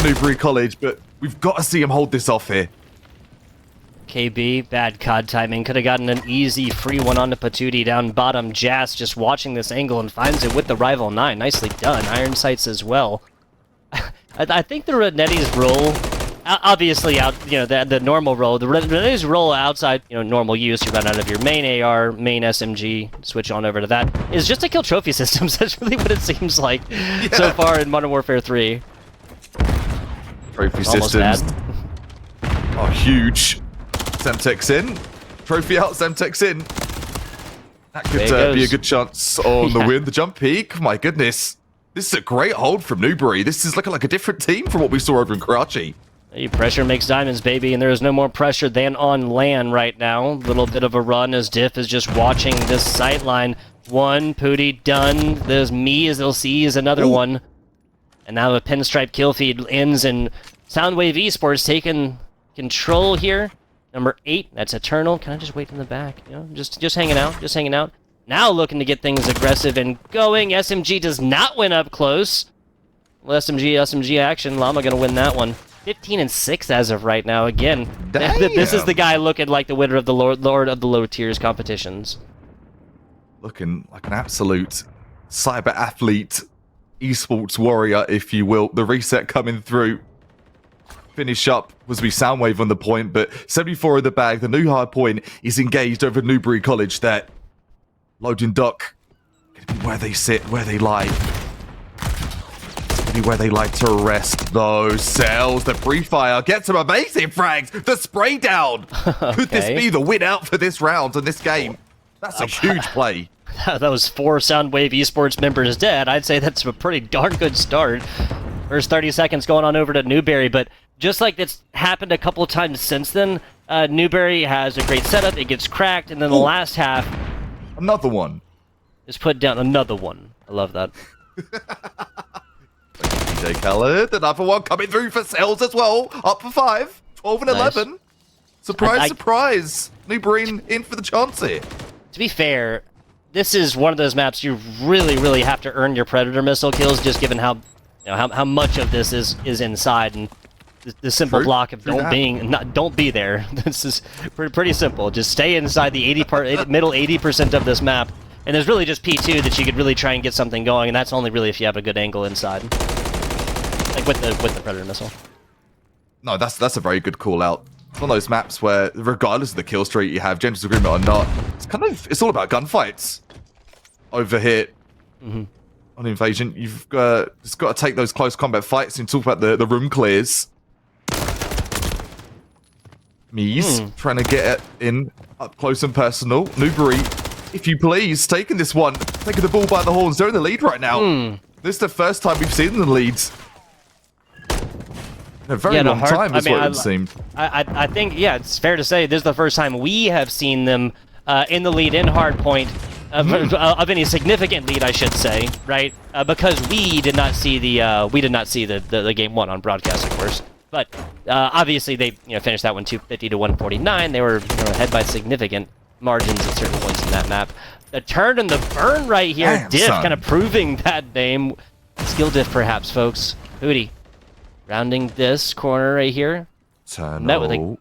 Newberry College, but we've got to see him hold this off here. KB, bad COD timing. Could have gotten an easy free one onto Patootie down bottom. Jas just watching this angle and finds it with the rival 9. Nicely done. Iron sights as well. I think the Renetti's role, obviously the normal role, the Renetti's role outside, normal use, you run out of your main AR, main SMG, switch on over to that, is just to kill trophy systems. That's really what it seems like so far in Modern Warfare 3. Trophy Almost systems bad. are huge. Semtex in. Trophy out, Semtex in. That could be a good chance on the win. The jump peak, my goodness. This is a great hold from Newberry. This is looking like a different team from what we saw over in Karachi. Hey, pressure makes diamonds, baby, and there is no more pressure than on LAN right now. Little bit of a run as Diff is just watching this sightline. One, Pooty done. There's me as they'll see is another one. And now the pinstripe kill feed ends, and Soundwave Esports taking control here. Number 8, that's Eternal. Can I just wait in the back? Just hanging out, just hanging out. Now looking to get things aggressive and going. SMG does not win up close. Well, SMG action. Llama gonna win that one. 15 and 6 as of right now. Again, this is the guy looking like the winner of the Lord of the low tiers competitions. Looking like an absolute cyber athlete, esports warrior, if you will. The reset coming through. Finish up was we Soundwave on the point, but 74 in the bag. The new hard point is engaged over Newberry College. That loading dock, gonna be where they sit, where they lie. Where they like to rest those cells. The pre-fire gets some amazing frags. The spray down. Could this be the win out for this round and this game? That's a huge play. That was 4 Soundwave Esports members dead. I'd say that's a pretty darn good start. First 30 seconds going on over to Newberry, but just like it's happened a couple of times since then, Newberry has a great setup. It gets cracked, and then the last half... Another one. Is put down. Another one. I love that. DJ Khaled, another one coming through for cells as well. Up for 5, 12 and 11. Surprise, surprise. Newberry in for the chance here. To be fair, this is one of those maps you really, really have to earn your Predator missile kills, just given how how much of this is inside, and the simple block of don't be there. This is pretty simple. Just stay inside the middle 80% of this map. And there's really just P2 that you could really try and get something going, and that's only really if you have a good angle inside. Like with the Predator missile. No, that's a very good call out. It's one of those maps where, regardless of the kill streak you have, gentleman's agreement or not, it's all about gunfights. Over here, on Invasion, you've just got to take those close combat fights and talk about the room clears. MWIII trying to get it in up close and personal. Newberry, if you please, taking this one, taking the ball by the horns. They're in the lead right now. This is the first time we've seen them in the leads. In a very long time, is what it would seem. I think, yeah, it's fair to say this is the first time we have seen them in the lead in hardpoint of any significant lead, I should say, right? Because we did not see the game one on broadcast, of course. But obviously they finished that one 250 to 149. They were ahead by significant margins at certain points in that map. The turn and the burn right here. Damn, Diff son. kind of proving that name. Skill Diff, perhaps, folks. Hootie. Rounding this corner right here. Met with a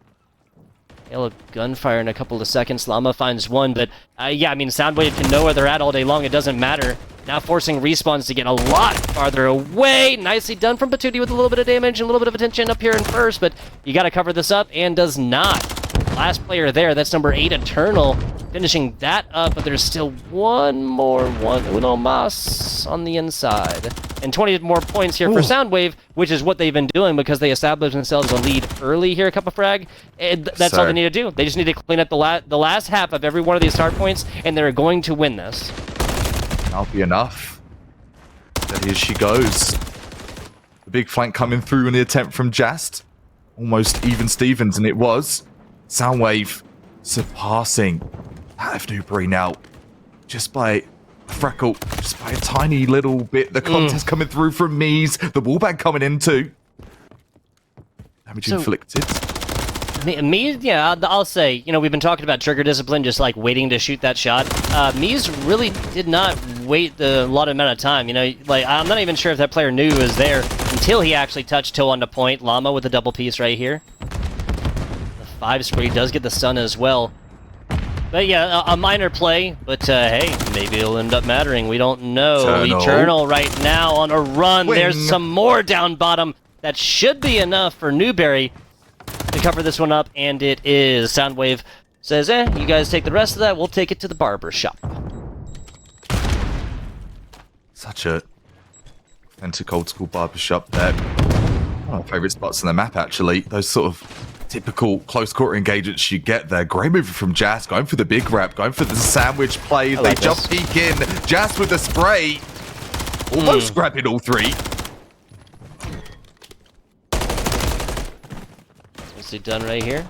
hail of gunfire in a couple of seconds. Llama finds one, but yeah, I mean, Soundwave can know where they're at all day long. It doesn't matter. Now forcing respawns to get a lot farther away. Nicely done from Patootie with a little bit of damage and a little bit of attention up here in first, but you got to cover this up, and does not. Last player there, that's number 8, Eternal, finishing that up, but there's still one uno mas on the inside. And 20 more points here for Soundwave, which is what they've been doing because they established themselves a lead early here, Cup of Frag. And that's all they need to do. They just need to clean up the last half of every one of these start points, and they're going to win this. That'll be enough. Here she goes. The big flank coming through in the attempt from Jast. Almost even Stevens, and it was. Soundwave surpassing that of Newberry now. Just by a freckle, just by a tiny little bit. The contest coming through from MWIII. The wallbang coming in too. Damage inflicted. MWIII, yeah, I'll say, we've been talking about trigger discipline, just like waiting to shoot that shot. MWIII really did not wait a lot amount of time. Like, I'm not even sure if that player knew he was there until he actually touched toe on the point. Llama with a double piece right here. The 5 spree does get the stun as well. But yeah, a minor play, but hey, maybe it'll end up mattering. We don't know. Eternal right now on a run. Wing. There's some more down bottom. That should be enough for Newberry to cover this one up, and it is. Soundwave says, you guys take the rest of that, we'll take it to the barber shop. Such a authentic old school barbershop there. One of my favourite spots on the map, actually. Those sort of typical close quarter engagements you get there. Great move from Jas, going for the big rep, going for the sandwich plays. They just peek in. Jas with the spray. Almost grabbing all three. What's he done right here?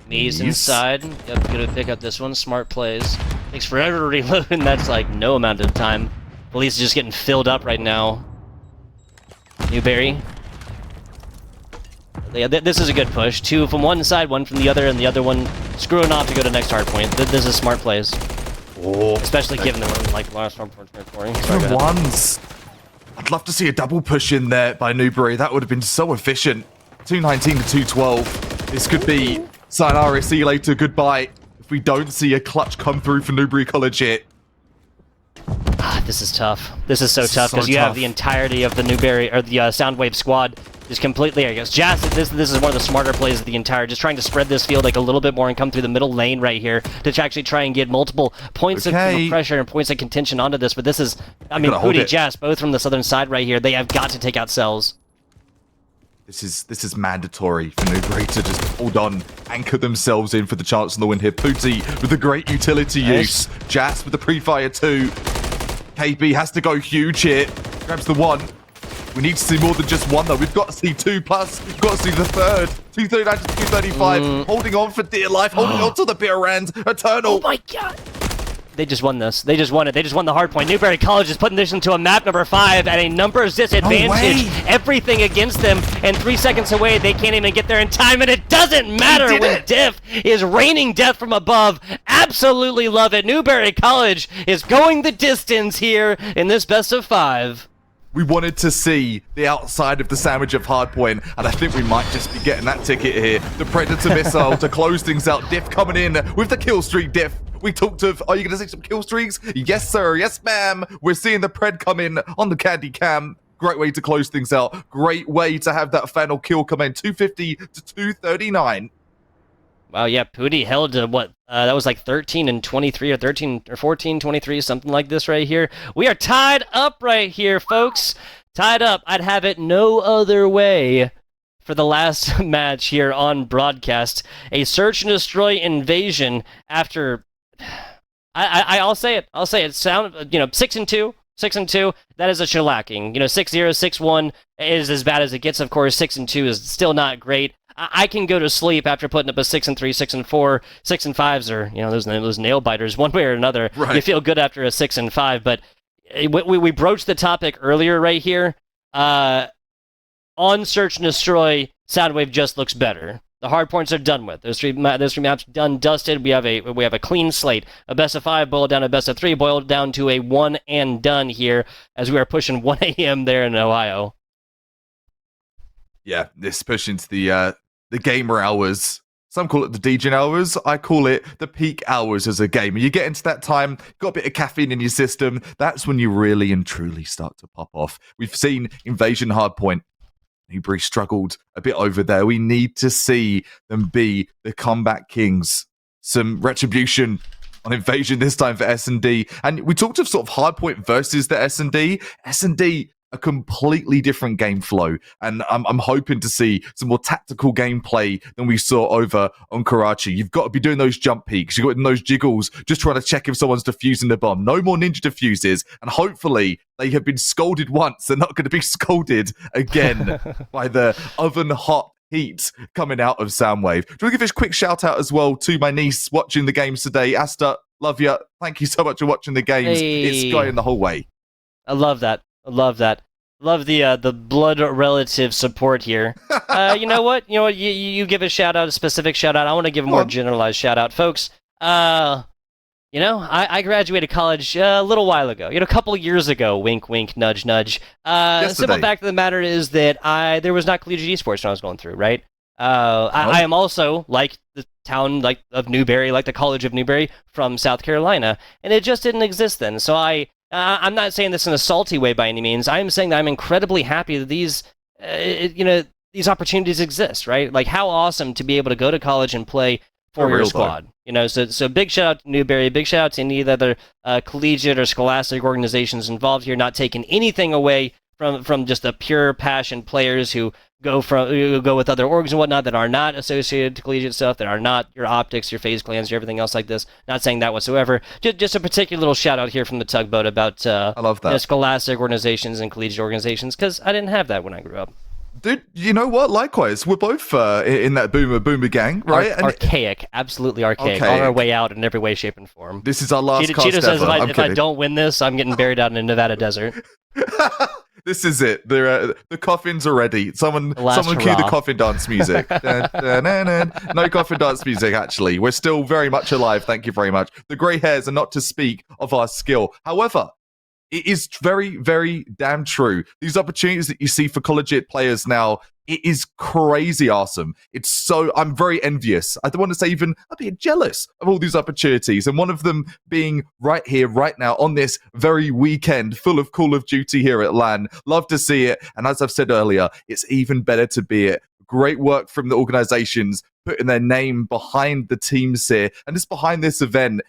Knees inside. Yep, gonna pick up this one. Smart plays. Takes forever to reload, and that's like no amount of time. Police is just getting filled up right now. Newberry. Yeah, this is a good push. Two from one side, one from the other, and the other one screwing off to go to next hard point. This is smart plays. Especially given that we're like last hard point territory. Ones. I'd love to see a double push in there by Newberry. That would have been so efficient. 219 to 212. This could be sayonara, see you later, goodbye. If we don't see a clutch come through for Newberry College here. This is tough. This is so tough because you have the entirety of the Newberry or the Soundwave squad just completely. I guess Jas. This is one of the smarter plays of the entire. Just trying to spread this field like a little bit more and come through the middle lane right here to actually try and get multiple points of pressure and points of contention onto this. But this is, I mean, MWIII, Jas, both from the southern side right here. They have got to take out cells. This is mandatory for Newberry to just hold on, anchor themselves in for the chance on the win here. MWIII with the great utility use. Jas with the pre-fire too. KB has to go huge here. Grabs the one. We need to see more than just one though. We've got to see 2+. We've got to see the third. 239 to 235. Holding on for dear life. Holding on to the bitter end. Eternal. Oh my god. They just won this. They just won it. They just won the hard point. Newberry College is putting this into a map number 5 at a numbers disadvantage. Everything against them, and 3 seconds away, they can't even get there in time, and it doesn't matter when Diff is raining death from above. Absolutely love it. Newberry College is going the distance here in this best of 5. We wanted to see the outside of the sandwich of hardpoint, and I think we might just be getting that ticket here. The Predator missile to close things out. Diff coming in with the kill streak. Diff, we talked of, are you going to see some kill streaks? Yes, sir. Yes, ma'am. We're seeing the Pred come in on the Candy Cam. Great way to close things out. Great way to have that final kill come in. 250 to 239. Wow, yeah, MWIII held to what? That was like 13 and 23 or 13 or 14, 23, something like this right here. We are tied up right here, folks. Tied up. I'd have it no other way for the last match here on broadcast. A search and destroy invasion after... I'll say it. I'll say it. 6-2. 6-2, that is a shellacking. 6-0, 6-1 is as bad as it gets, of course. 6-2 is still not great. I can go to sleep after putting up a 6-3, 6-4, 6-5s, or those nail biters, one way or another. Right. You feel good after a 6-5, but we broached the topic earlier right here. On search and destroy, Soundwave just looks better. The hard points are done with. Those three maps done, dusted. We have a clean slate. A best of 5 boiled down to a best of 3, boiled down to a 1 and done here as we are pushing 1 a.m. there in Ohio. Yeah, this push into the gamer hours. Some call it the DJ hours. I call it the peak hours as a gamer. You get into that time, got a bit of caffeine in your system. That's when you really and truly start to pop off. We've seen Invasion Hardpoint. Newberry struggled a bit over there. We need to see them be the comeback kings. Some retribution on Invasion this time for S&D. And we talked of sort of Hardpoint versus the S&D. S&D, a completely different game flow. And I'm hoping to see some more tactical gameplay than we saw over on Karachi. You've got to be doing those jump peaks. You've got those jiggles, just trying to check if someone's defusing the bomb. No more ninja defuses. And hopefully they have been scolded once. They're not going to be scolded again by the oven hot heat coming out of Soundwave. Do you want to give a quick shout out as well to my niece watching the games today? Asta, love you. Thank you so much for watching the games. Hey. It's going the whole way. I love that. I love that. Love the blood relative support here. You know what? You give a shout out, a specific shout out. I want to give a more generalized shout out, folks. I graduated college a little while ago. A couple of years ago. Wink, wink, nudge, nudge. Simple fact of the matter is that there was not collegiate esports when I was going through. Right. I am also like the town of Newberry, like the College of Newberry from South Carolina, and it just didn't exist then. So I I'm not saying this in a salty way by any means. I am saying that I'm incredibly happy that these opportunities exist, right? Like, how awesome to be able to go to college and play for your squad. So big shout out to Newberry, big shout out to any of the other collegiate or scholastic organizations involved here, not taking anything away from just the pure passion players who go with other orgs and whatnot that are not associated to collegiate stuff, that are not your optics, your FaZe clans, your everything else like this. Not saying that whatsoever. Just a particular little shout out here from the Tugboat about I love that. scholastic organizations and collegiate organizations, because I didn't have that when I grew up. Dude, you know what? Likewise, we're both in that boomer gang, right? Archaic, absolutely archaic. On our way out in every way, shape, and form. This is our last cast Cheeto says ever. if I don't win this, I'm getting buried out in the Nevada desert. This is it. The coffins are ready. Someone cue the coffin dance music. No coffin dance music, actually. We're still very much alive. Thank you very much. The grey hairs are not to speak of our skill. However, it is very, very damn true. These opportunities that you see for collegiate players now, it is crazy awesome. I'm very envious. I don't want to say even, I'm being jealous of all these opportunities. And one of them being right here, right now, on this very weekend full of Call of Duty here at LAN. Love to see it. And as I've said earlier, it's even better to be it. Great work from the organizations, putting their name behind the teams here. And just behind this event,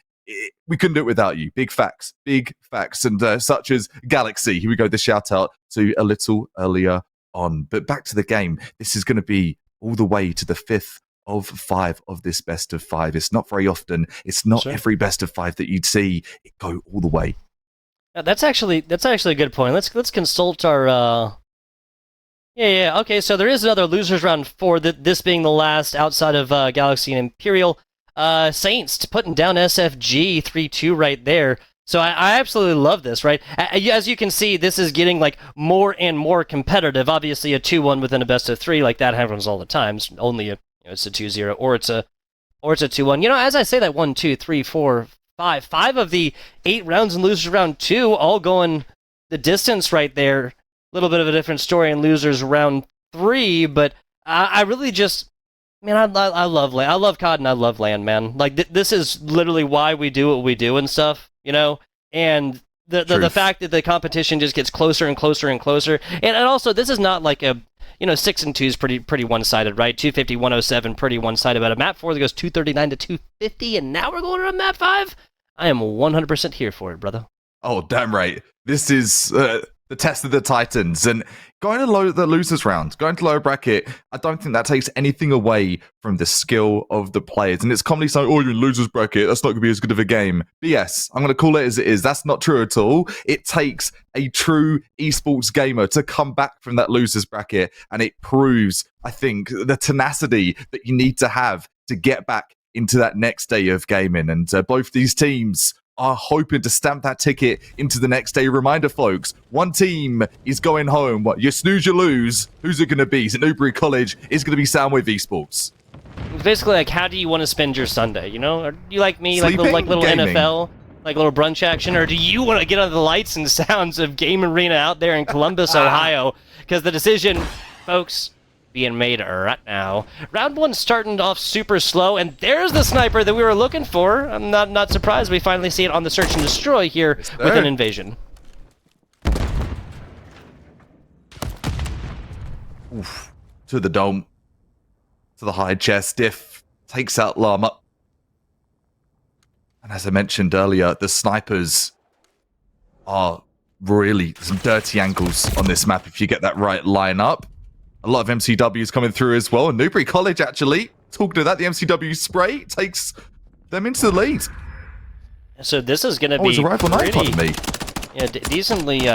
we couldn't do it without you. Big facts. And such as Galaxy, here we go, the shout out to a little earlier on. But back to the game. This is going to be all the way to the 5th of 5 of this best of 5. It's not very often. It's not every best of 5 that you'd see it go all the way. That's actually a good point. Let's consult our Yeah. Okay, so there is another losers round 4. This being the last outside of Galaxy and Imperial. Saints putting down SFG 3-2 right there. So I absolutely love this, right? As you can see, this is getting like more and more competitive. Obviously, a 2-1 within a best of 3, like that happens all the time. It's only it's a 2-0 or it's a 2-1. As I say that 1, 2, 3, 4, 5 of the 8 rounds in losers round 2 all going the distance right there. A little bit of a different story in losers round 3, but I really just. Man, I love LAN. I love CoD and I love LAN, man. Like, this is literally why we do what we do and stuff, And the fact that the competition just gets closer and closer and closer. And also, this is not like a, 6 and 2 is pretty one-sided, right? 250, 107, pretty one-sided. But a map 4 that goes 239 to 250, and now we're going to map 5? I am 100% here for it, brother. Oh, damn right. This is the test of the Titans. And going to the losers round, going to lower bracket, I don't think that takes anything away from the skill of the players. And it's commonly saying, oh, you're in losers bracket, that's not going to be as good of a game. BS. I'm going to call it as it is. That's not true at all. It takes a true esports gamer to come back from that losers bracket. And it proves, I think, the tenacity that you need to have to get back into that next day of gaming. And both these teams are hoping to stamp that ticket into the next day. Reminder, folks, one team is going home. What, you snooze, you lose. Who's it going to be? Is it Newberry College? It's going to be Soundwave Esports. It's basically like, how do you want to spend your Sunday? Are you like me, Sleeping, like little gaming. NFL, like little brunch action, or do you want to get under the lights and sounds of Game Arena out there in Columbus, Ohio? Because the decision, folks, being made right now. Round 1 starting off super slow, and there's the sniper that we were looking for. I'm not surprised we finally see it on the search and destroy here with an invasion. Oof. To the dome. To the high chest. Diff takes out Llama. And as I mentioned earlier, the snipers are really some dirty angles on this map if you get that right line up. A lot of MCWs coming through as well. And Newberry College, actually, talking to that, the MCW spray takes them into the lead. So this is going to be it's a rifle knife on me. Yeah,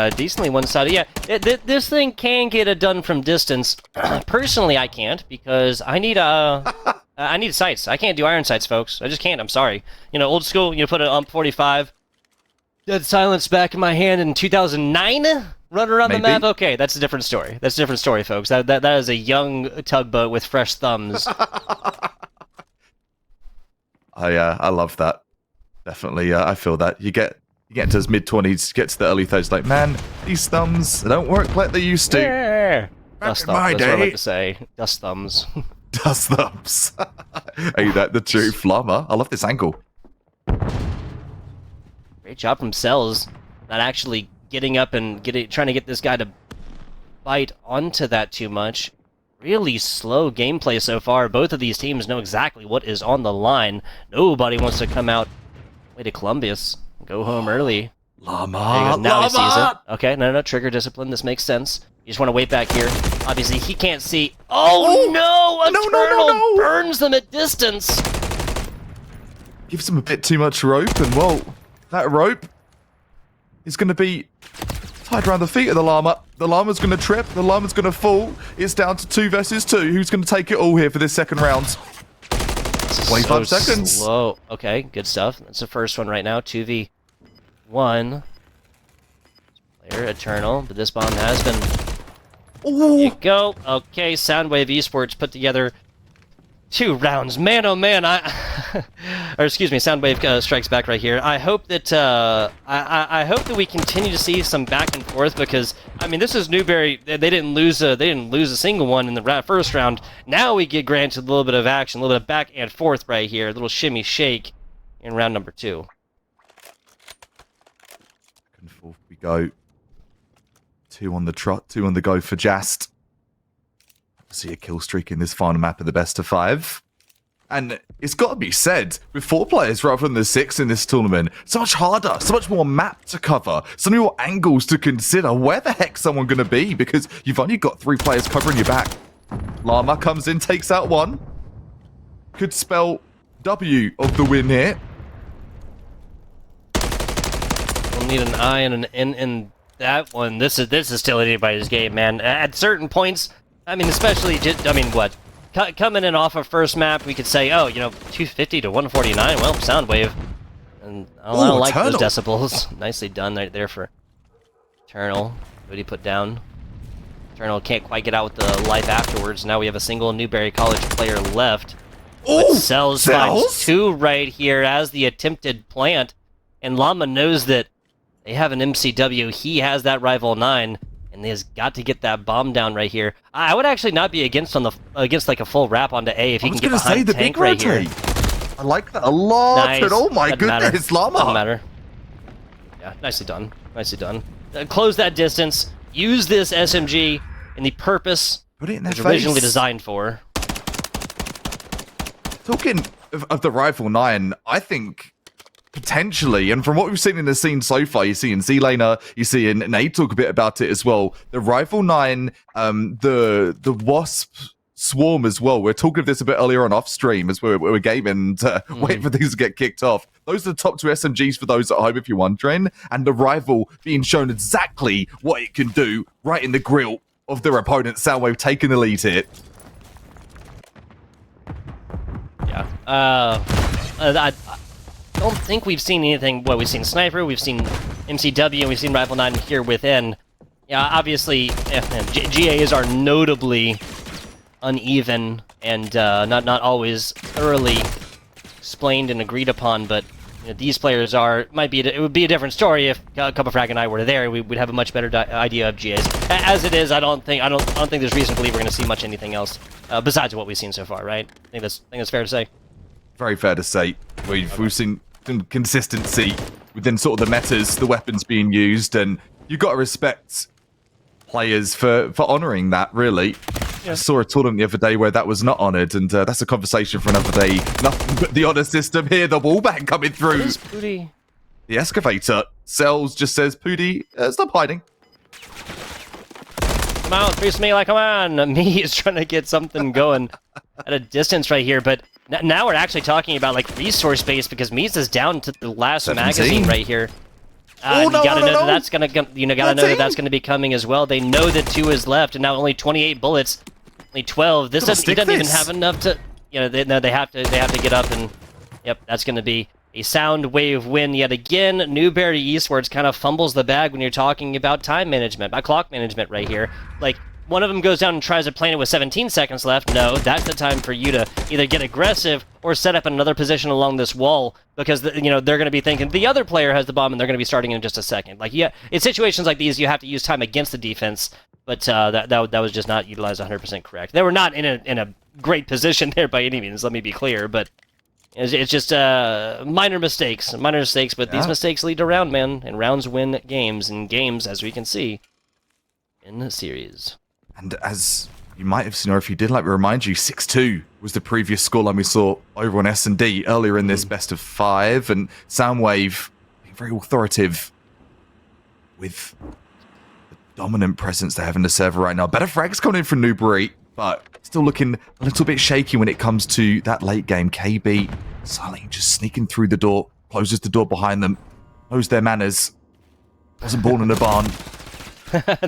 decently one-sided. Yeah, this thing can get it done from distance. Personally, I can't, because I need I need sights. I can't do iron sights, folks. I just can't. I'm sorry. Old school. Put an UMP 45. Dead silence back in my hand in 2009. Run around the map? Okay, that's a different story. That's a different story, folks. That is a young tugboat with fresh thumbs. I love that. Definitely, I feel that. You get into his mid-20s, get to the early 30s, like, man, these thumbs, they don't work like they used to. Yeah. Dust thumbs, that's what I like to say. Dust thumbs. Dust thumbs. Ain't that the truth, Llama? I love this angle. Great job from Cells. not actually getting up and trying to get this guy to bite onto that too much. Really slow gameplay so far. Both of these teams know exactly what is on the line. Nobody wants to come out way to Columbus. Go home early. Llama! Now he sees it. Okay, no, trigger discipline. This makes sense. You just want to wait back here. Obviously, he can't see. Oh no! A turtle burns them at distance. Gives him a bit too much rope, and well, that rope is going to be tied around the feet of the llama. The llama's going to trip. The llama's going to fall. It's down to 2 versus 2. Who's going to take it all here for this second round? 25 seconds. Slow. Okay, good stuff. That's the first one right now. 2v1. Player Eternal, but this bomb has been... Ooh. There you go. Okay, Soundwave Esports put together 2 rounds. Man, oh man, or excuse me, Soundwave strikes back right here. I hope that I hope that we continue to see some back and forth, because I mean, this is Newberry. They didn't lose a single one in the first round. Now we get granted a little bit of action, a little bit of back and forth right here, a little shimmy shake in round number 2. Back and forth we go. 2 on the trot, 2 on the go for Jast. See a kill streak in this final map of the best of 5. And it's got to be said, with 4 players rather than the 6 in this tournament, so much harder, so much more map to cover, so many more angles to consider. Where the heck's someone going to be? Because you've only got 3 players covering your back. Llama comes in, takes out 1. Could spell W of the win here. We'll need an I and an N in that one. This is still anybody's game, man. At certain points, I mean, especially, what? Coming in off of first map, we could say, oh, 250 to 149, well, Soundwave. And I don't like those decibels. Nicely done right there for Eternal. What did he put down? Eternal can't quite get out with the life afterwards. Now we have a single Newberry College player left. Oh, Cells finds 2 right here as the attempted plant. And Llama knows that they have an MCW. He has that Rival 9. And he's got to get that bomb down right here. I would actually not be against like a full wrap onto A if he can get behind the tank right here. I like that a lot. Nice. Oh my goodness, Llama. Doesn't matter. Yeah, nicely done. Nicely done. Close that distance. Use this SMG in the purpose Put it in their it's originally designed for. Talking of the Rifle 9, I think potentially, and from what we've seen in the scene so far, you see in Z-Laner, you see in Nate talk a bit about it as well, the Rifle 9, the Wasp Swarm as well. We're talking of this a bit earlier on off stream as we're gaming and waiting for things to get kicked off. Those are the top 2 SMGs for those at home if you're wondering, and the Rival being shown exactly what it can do right in the grill of their opponent. Soundwave taking the lead here. Yeah. I don't think we've seen anything. Well, we've seen Sniper, we've seen MCW, and we've seen Rifle 9 here within. Yeah, obviously, GAs are notably uneven and not always thoroughly explained and agreed upon, but these players are. It would be a different story if Cupafrag and I were there. We'd have a much better idea of GAs. As it is, I don't think there's reason to believe we're going to see much anything else besides what we've seen so far. Right? I think that's fair to say. Very fair to say. We've seen some consistency within sort of the metas, the weapons being used, and you've got to respect players for honouring that, really. Yeah. I saw a tournament the other day where that was not honoured, and that's a conversation for another day. Nothing but the honour system here, the wallbang coming through. What is Pooty? The excavator. Cells just says, Pooty, stop hiding. Come on, Priest Melee, come on! Me is trying to get something going at a distance right here, but now we're actually talking about like resource space because Mies is down to the last 17. Magazine right here. You gotta know that that's gonna that's gonna be coming as well. They know that 2 is left, and now only 28 bullets, only 12. He doesn't even have enough to, they have to get up, and yep, that's gonna be a Soundwave win yet again. Newberry Esports kind of fumbles the bag when you're talking about time management, about clock management right here. Like, one of them goes down and tries to plant it with 17 seconds left. No, that's the time for you to either get aggressive or set up another position along this wall, because they're going to be thinking the other player has the bomb and they're going to be starting in just a second. Like, yeah, in situations like these, you have to use time against the defense, but that was just not utilized 100% correct. They were not in a great position there by any means. Let me be clear, but It's just minor mistakes, but these mistakes lead to round, man, and rounds win games, and games, as we can see, in the series. And as you might have seen, or if you did, let me remind you, 6-2 was the previous scoreline we saw over on S&D earlier in this best of 5, and Soundwave being very authoritative with the dominant presence they have in the server right now. Better frags coming in from Newberry, but still looking a little bit shaky when it comes to that late game. KB silently just sneaking through the door, closes the door behind them, knows their manners. Wasn't born in a barn.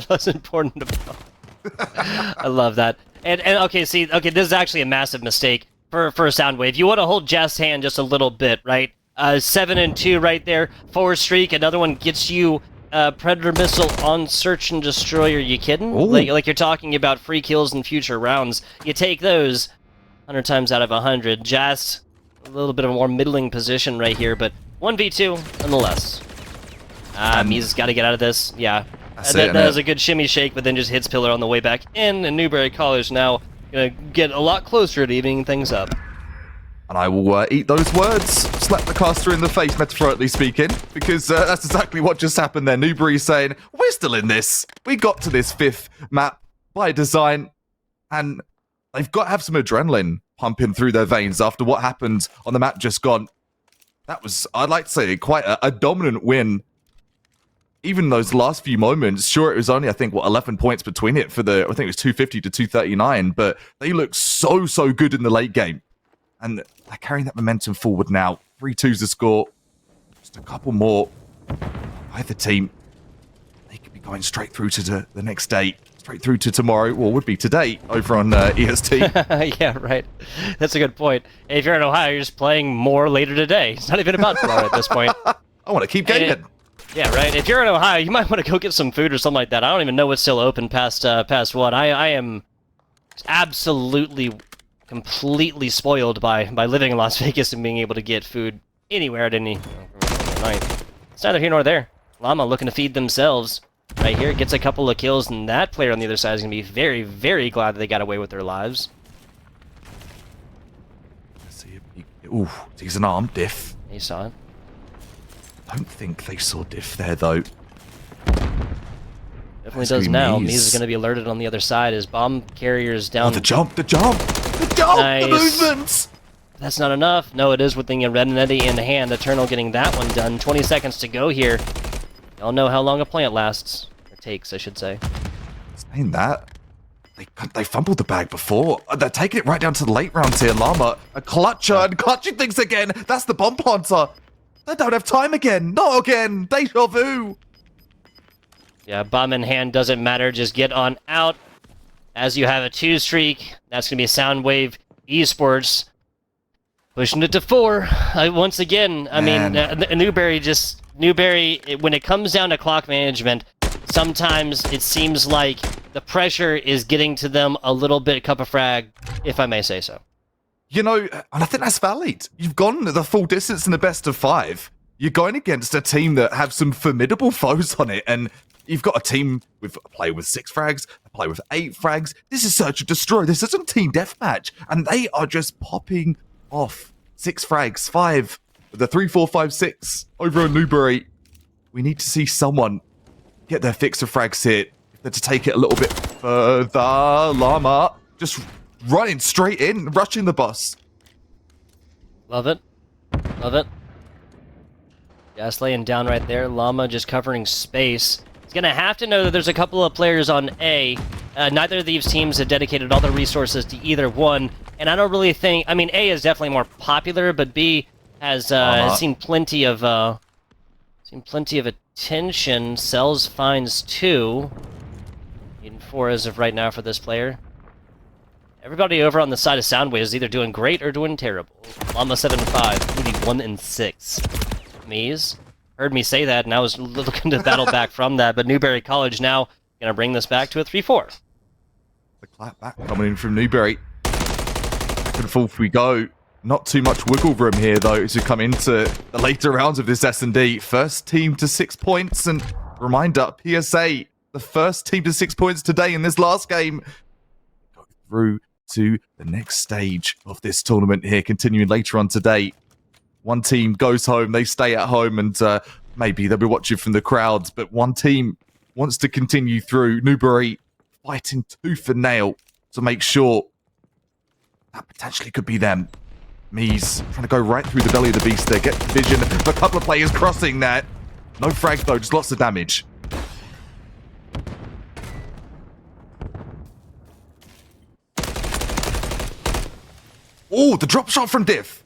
Wasn't born in a barn. I love that. And okay, this is actually a massive mistake for Soundwave. You want to hold Jeff's hand just a little bit, right? 7-2 right there, 4 streak. Another one gets you Predator missile on search and destroy. Are you kidding? Like you're talking about free kills in future rounds. You take those 100 times out of 100. Just a little bit of a more middling position right here, but 1v2 nonetheless. MWIII's got to get out of this. Yeah. That was a good shimmy shake, but then just hits Pillar on the way back in, and Newberry College now going to get a lot closer to evening things up. And I will eat those words, slap the caster in the face, metaphorically speaking, because that's exactly what just happened there. Newberry saying, we're still in this. We got to this 5th map by design, and they've got to have some adrenaline pumping through their veins after what happened on the map just gone. That was, I'd like to say, quite a dominant win. Even those last few moments, sure, it was only, I think, 11 points between it for I think it was 250 to 239, but they looked so good in the late game. And they're carrying that momentum forward now. 3-2's the score. Just a couple more by the team. They could be going straight through to the next day, straight through to tomorrow, or would be today, over on EST. Yeah, right. That's a good point. If you're in Ohio, you're just playing more later today. It's not even about tomorrow at this point. I want to keep gaming. Yeah, right. If you're in Ohio, you might want to go get some food or something like that. I don't even know what's still open past what. I am absolutely, completely spoiled by living in Las Vegas and being able to get food anywhere at any night. It's neither here nor there. Llama looking to feed themselves. Right here, gets a couple of kills, and that player on the other side is going to be very, very glad that they got away with their lives. Let's see if ooh, he's an arm diff. He saw it. I don't think they saw diff there, though. Definitely does now. MWIII's is going to be alerted on the other side as bomb carriers down. Oh, the jump! Nice. The movements! That's not enough. No, it is with the Red and Eddie in hand. Eternal getting that one done. 20 seconds to go here. Y'all know how long a plant lasts. Or takes, I should say. Saying that, they fumbled the bag before. They're taking it right down to the late rounds here. Llama, a clutcher, and clutching things again. That's the bomb planter. They don't have time again. Not again. Deja vu. Yeah, bomb in hand doesn't matter. Just get on out. As you have a 2 streak, that's going to be Soundwave Esports. Pushing it to 4. Once again, I mean, Newberry, when it comes down to clock management, sometimes it seems like the pressure is getting to them a little bit cup of frag, if I may say so. You know, and I think that's valid. You've gone the full distance in the best of 5. You're going against a team that have some formidable foes on it, and you've got a team with a player with 6 frags, a player with 8 frags. This is search and destroy. This isn't team deathmatch, and they are just popping off 6 frags, 5 with the 3, 4, 5, 6 over on Newberry. We need to see someone get their fix of frags here. If they're to take it a little bit further, Llama just running straight in, rushing the bus. Love it. Love it. Gas laying down right there. Llama just covering space. He's going to have to know that there's a couple of players on A. Neither of these teams have dedicated all their resources to either one. And I don't really think... I mean, A is definitely more popular, but B has seen plenty of attention. Sells finds 2. Needing 4 as of right now for this player. Everybody over on the side of Soundwave is either doing great or doing terrible. Llama 7-5, Moody 1-6. MWIII's heard me say that, and I was looking to battle back from that, but Newberry College now going to bring this back to a 3-4. The clap back coming in from Newberry. Back and forth we go. Not too much wiggle room here, though, as we come into the later rounds of this S&D. First team to 6 points, and reminder, PSA, the first team to 6 points today in this last game. Go through to the next stage of this tournament here, continuing later on today. One team goes home, they stay at home, and maybe they'll be watching from the crowds, but one team wants to continue through. Newberry fighting tooth and nail to make sure that potentially could be them. MWIII trying to go right through the belly of the beast there, get vision of a couple of players crossing that. No frag though, just lots of damage. Oh, the drop shot from Diff.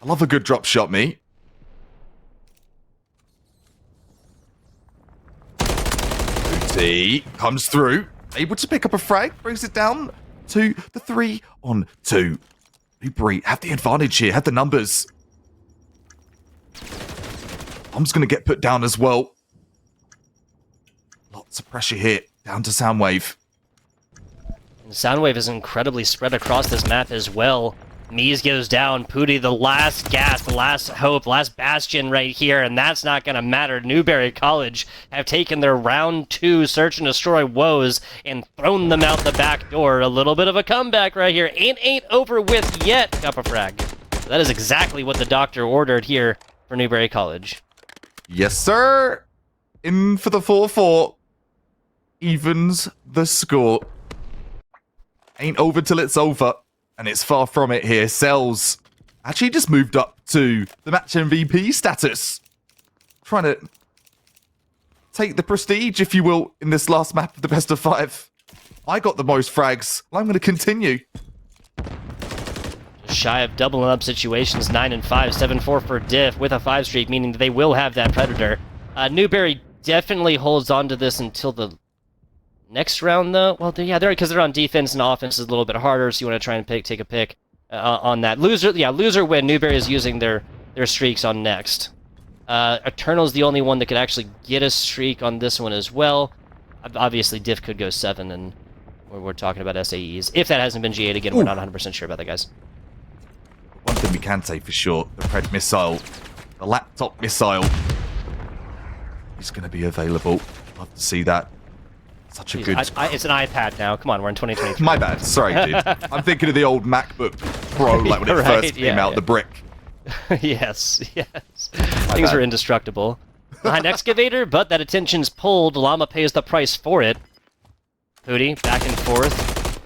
I love a good drop shot, me. Booty comes through, able to pick up a frag, brings it down to the 3-on-2. Newberry have the advantage here, have the numbers. Bomb's going to get put down as well. Lots of pressure here, down to Soundwave. Soundwave is incredibly spread across this map as well. MWIII goes down. Pooty, the last gasp, the last hope, last bastion right here, and that's not going to matter. Newberry College have taken their round 2 search and destroy woes and thrown them out the back door. A little bit of a comeback right here. Ain't over with yet, Cup of Frag. That is exactly what the doctor ordered here for Newberry College. Yes, sir. In for the 4-4. Evens the score. Ain't over till it's over. And it's far from it here. Cells actually just moved up to the match MVP status. Trying to take the prestige, if you will, in this last map of the best of 5. I got the most frags. I'm going to continue. Shy of doubling up situations, 9 and 5, 7-4 for Diff with a 5 streak, meaning that they will have that Predator. Newberry definitely holds on to this until the next round, though. Well, yeah, because they're on defense and offense is a little bit harder, so you want to try and take a pick on that. Loser win. Newberry is using their streaks on next. Eternal's the only one that could actually get a streak on this one as well. Obviously, Diff could go 7, and we're talking about SAEs. If that hasn't been GA'd again, we're not 100% sure about that, guys. One thing we can say for sure, the Pred missile, the laptop missile, is going to be available. Love to see that. Such a good... it's an iPad now. Come on, we're in 2023. My bad. Sorry, dude. I'm thinking of the old MacBook Pro, like when it first came out, the brick. yes. Things are indestructible. Behind Excavator, but that attention's pulled. Llama pays the price for it. Pooty, back and forth.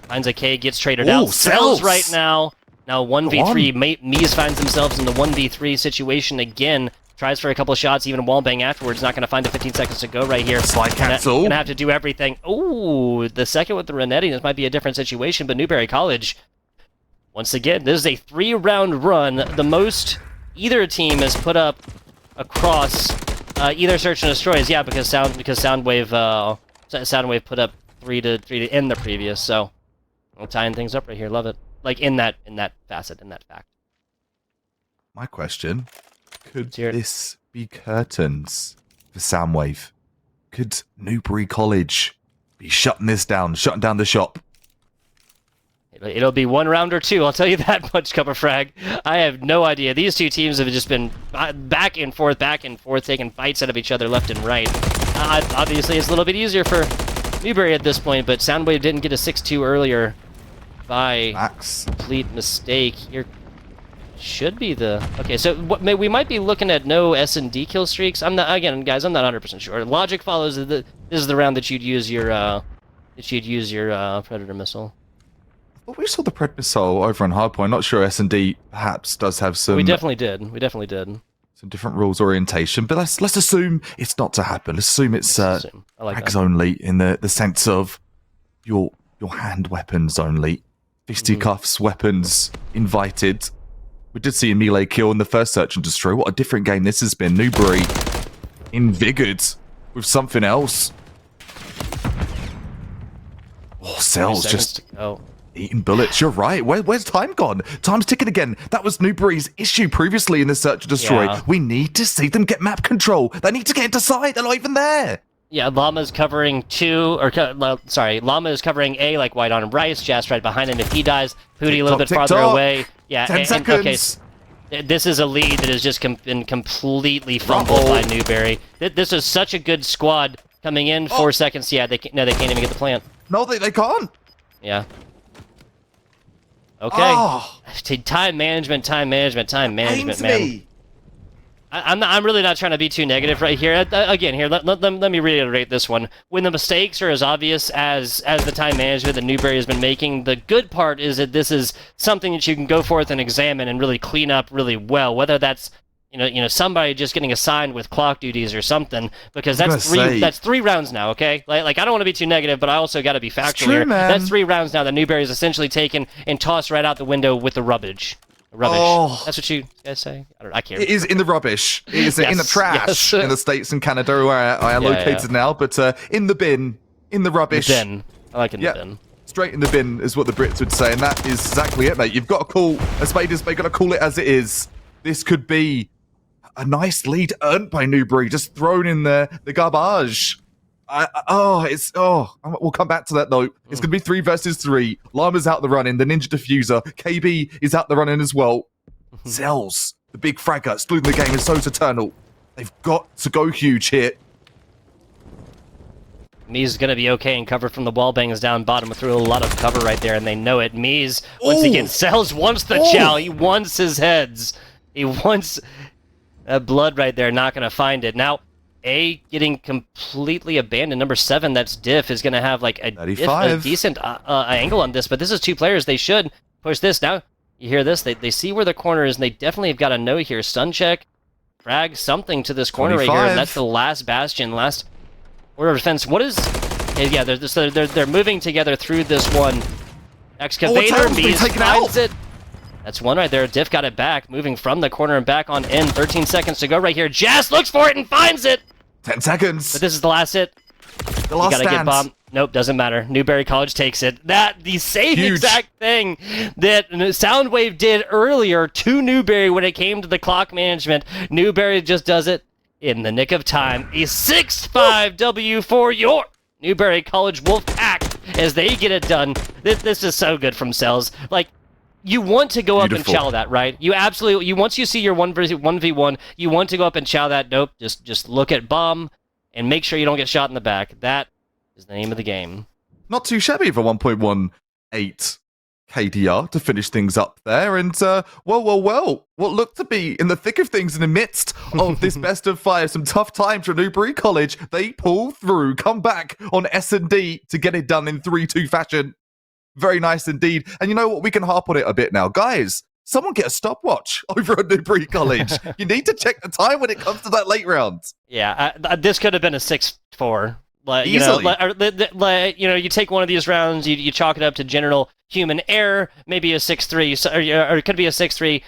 Finds a K, gets traded out. Cells right now. Now 1v3. MWIII finds themselves in the 1v3 situation again. Tries for a couple of shots, even a wallbang afterwards. Not going to find the 15 seconds to go right here. Slide cancel. Going to have to do everything. Ooh, the second with the Renetti. This might be a different situation, but Newberry College, once again, this is a 3-round run. The most either team has put up across either search and destroys. Yeah, because Soundwave put up 3 to end the previous. So we're tying things up right here. Love it. Like in that facet, in that fact. My question. Could this be curtains for Soundwave? Could Newberry College be shutting this down, shutting down the shop? It'll be 1 round or 2, I'll tell you that much, Cup of Frag. I have no idea. These two teams have just been back and forth, taking fights out of each other left and right. Obviously, it's a little bit easier for Newberry at this point, but Soundwave didn't get a 6-2 earlier by complete mistake. Here should be the... Okay, so we might be looking at no S&D kill streaks. I'm not, again, guys, I'm not 100% sure. Logic follows this is the round that you'd use your Predator missile. Well, we saw the Pred missile over on Hardpoint. Not sure S&D perhaps does have some... We definitely did. Some different rules orientation, but let's assume it's not to happen. Let's assume it's frags only in the sense of your hand weapons only. Fisticuffs, weapons invited. We did see a melee kill in the first search and destroy. What a different game this has been. Newberry invigored with something else. Oh, Cells just eating bullets. You're right. Where's time gone? Time's ticking again. That was Newberry's issue previously in the search and destroy. Yeah. We need to see them get map control. They need to get into sight. They're not even there. Yeah, Llama's covering Llama is covering A like white on rice. Jazz right behind him if he dies. Pooty a little bit farther away. Yeah, 10 seconds. Okay, this is a lead that has just been completely fumbled by Newberry. This is such a good squad coming in. 4 seconds. Yeah, they can't even get the plant. No, they can't. Yeah. Okay. Oh, Time management, man. me. I'm really not trying to be too negative right here. Again, here, let me reiterate this one. When the mistakes are as obvious as the time management that Newberry has been making, the good part is that this is something that you can go forth and examine and really clean up really well. Whether that's somebody just getting assigned with clock duties or something, because that's three rounds now. Okay, like I don't want to be too negative, but I also got to be factual here. Man. That's 3 rounds now that Newberry's essentially taken and tossed right out the window with the rubbish. Oh. That's what you guys say? I can't. It is in the rubbish. It is in the trash yes. in the States and Canada where I am located now, but in the bin, in the rubbish. The bin. I like in the bin. Straight in the bin is what the Brits would say, and that is exactly it, mate. You've got to call a spade a spade, got to call it as it is. This could be a nice lead earned by Newberry, just thrown in the garbage. We'll come back to that though. It's going to be 3 versus 3. Llama's out the running. The Ninja Diffuser. KB is out the running as well. Zells, the big fragger, excluding the game, is so eternal. They've got to go huge here. Mees going to be okay and cover from the wall bangs down bottom through a lot of cover right there, and they know it. Mees, once again, Zells wants the chow. He wants his heads. He wants blood right there. Not going to find it. Now, getting completely abandoned. Number 7, that's Diff, is going to have like a decent angle on this, but this is 2 players. They should push this. Now, you hear this. They see where the corner is, and they definitely have got to know here. Stun check, frag something to this corner 25. right here, and that's the last bastion, last order of defense. What is... Yeah, they're moving together through this one. Excavator, Mees finds it. That's one right there. Diff got it back, moving from the corner and back on in. 13 seconds to go right here. Jazz looks for it and finds it! 10 seconds. But this is the last hit. The last gotta get bombed. Nope, doesn't matter. Newberry College takes it. The same exact thing that Soundwave did earlier to Newberry when it came to the clock management. Newberry just does it in the nick of time. A 6-5 W for your Newberry College Wolfpack as they get it done. This is so good from Cells. Like, you want to go up and chow that, right? You absolutely, once you see your 1v1, you want to go up and chow that. Nope, just look at bomb and make sure you don't get shot in the back. That is the name of the game. Not too shabby for 1.18 KDR to finish things up there. And, well, what looked to be in the thick of things in the midst of this best of 5, some tough times for Newberry College, they pull through, come back on S&D to get it done in 3-2 fashion. Very nice indeed. And you know what? We can harp on it a bit now. Guys, someone get a stopwatch over at Newberry College. You need to check the time when it comes to that late round. Yeah, this could have been a 6-4. Easily. You take one of these rounds, you chalk it up to general human error, maybe a 6-3, or it could be a 6-3,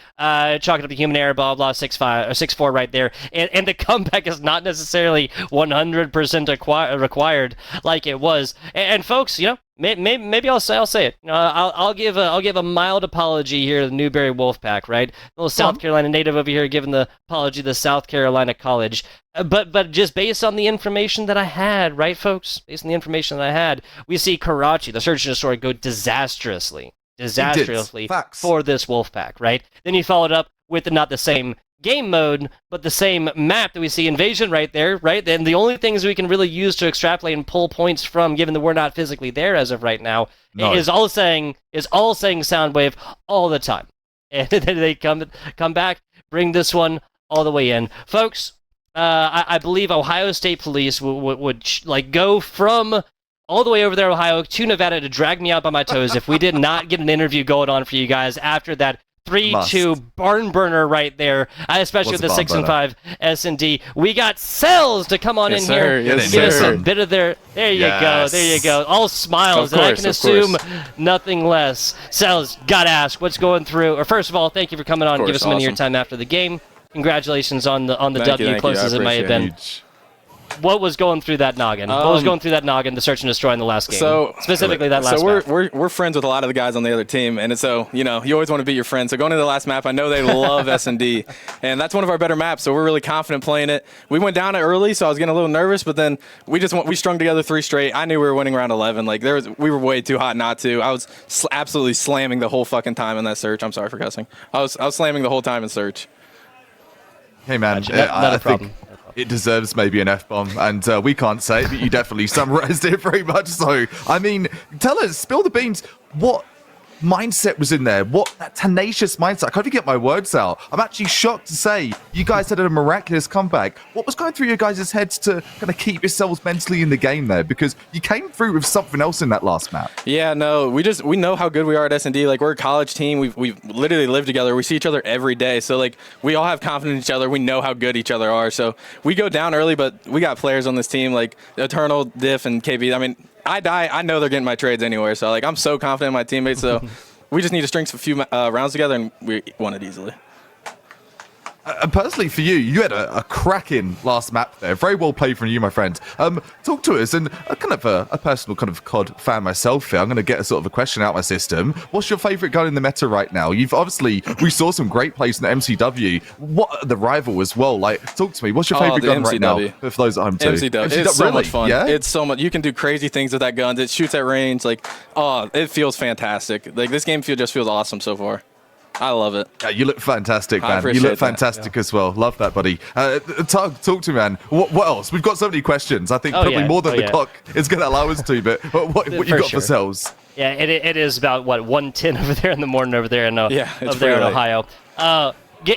chalk it up to human error, blah, blah, 6-5, or 6-4 right there. And the comeback is not necessarily 100% required like it was. And folks, maybe I'll say it. I'll give a mild apology here to the Newberry Wolfpack, right? A little South Carolina native over here giving the apology to the South Carolina College. But just based on the information that I had, right, folks? Based on the information that I had, we see Karachi, the search and destroy, go disastrously for this Wolfpack, right? Then you followed up with not the same game mode, but the same map that we see Invasion right there, right? And the only things we can really use to extrapolate and pull points from, given that we're not physically there as of right now, is all saying Soundwave all the time. And then they come back, bring this one all the way in. Folks, I believe Ohio State Police would go from all the way over there, Ohio, to Nevada to drag me out by my toes if we did not get an interview going on for you guys after that 3-2 barn burner right there, especially with the 6-5 S&D. We got Cells to come on in here and give us a bit of their... There you go. All smiles, and I can assume nothing less. Cells, gotta ask, what's going through... Or first of all, thank you for coming on and give us some of your time after the game. Congratulations on the W, close as it might have been. What was going through that noggin? What was going through that noggin to search and destroy in the last game? Specifically that last map. So we're friends with a lot of the guys on the other team, and so, you always want to beat your friends. So going into the last map, I know they love S&D, and that's one of our better maps, so we're really confident playing it. We went down it early, so I was getting a little nervous, but then we strung together 3 straight. I knew we were winning round 11. We were way too hot not to. I was absolutely slamming the whole fucking time in that search. I'm sorry for cussing. I was slamming the whole time in search. Hey, man. Not a problem. it deserves maybe an F-bomb, and we can't say it, but you definitely summarized it very much so. I mean, tell us, spill the beans, what mindset was in there? What that tenacious mindset? I can't even get my words out. I'm actually shocked to say you guys had a miraculous comeback. What was going through your guys' heads to kind of keep yourselves mentally in the game there? Because you came through with something else in that last map. Yeah, no, we know how good we are at S&D. Like, we're a college team. We've literally lived together. We see each other every day. So, like, we all have confidence in each other. We know how good each other are. So we go down early, but we got players on this team like Eternal, Diff, and KB. I mean, I die, I know they're getting my trades anywhere. So, like, I'm so confident in my teammates. So we just need to string a few rounds together, and we won it easily. And personally for you, you had a cracking last map there. Very well played from you, my friend. Talk to us, and kind of a personal kind of CoD fan myself here. I'm going to get a sort of a question out my system. What's your favorite gun in the meta right now? You've obviously, we saw some great plays in the MCW. What the rival as well? Like, talk to me. What's your favorite gun right now? For those at home too. MCW. It's so much fun. Yeah? It's so much. You can do crazy things with that gun. It shoots at range. Like, oh, it feels fantastic. Like, this game just feels awesome so far. I love it. Yeah, you look fantastic, man. You look fantastic as well. Love that, buddy. Talk to me, man. What else? We've got so many questions. I think probably more than the clock is going to allow us to, but what you got for yourselves? Yeah, it is about, what, 1:10 over there in the morning over there in, over there in Ohio.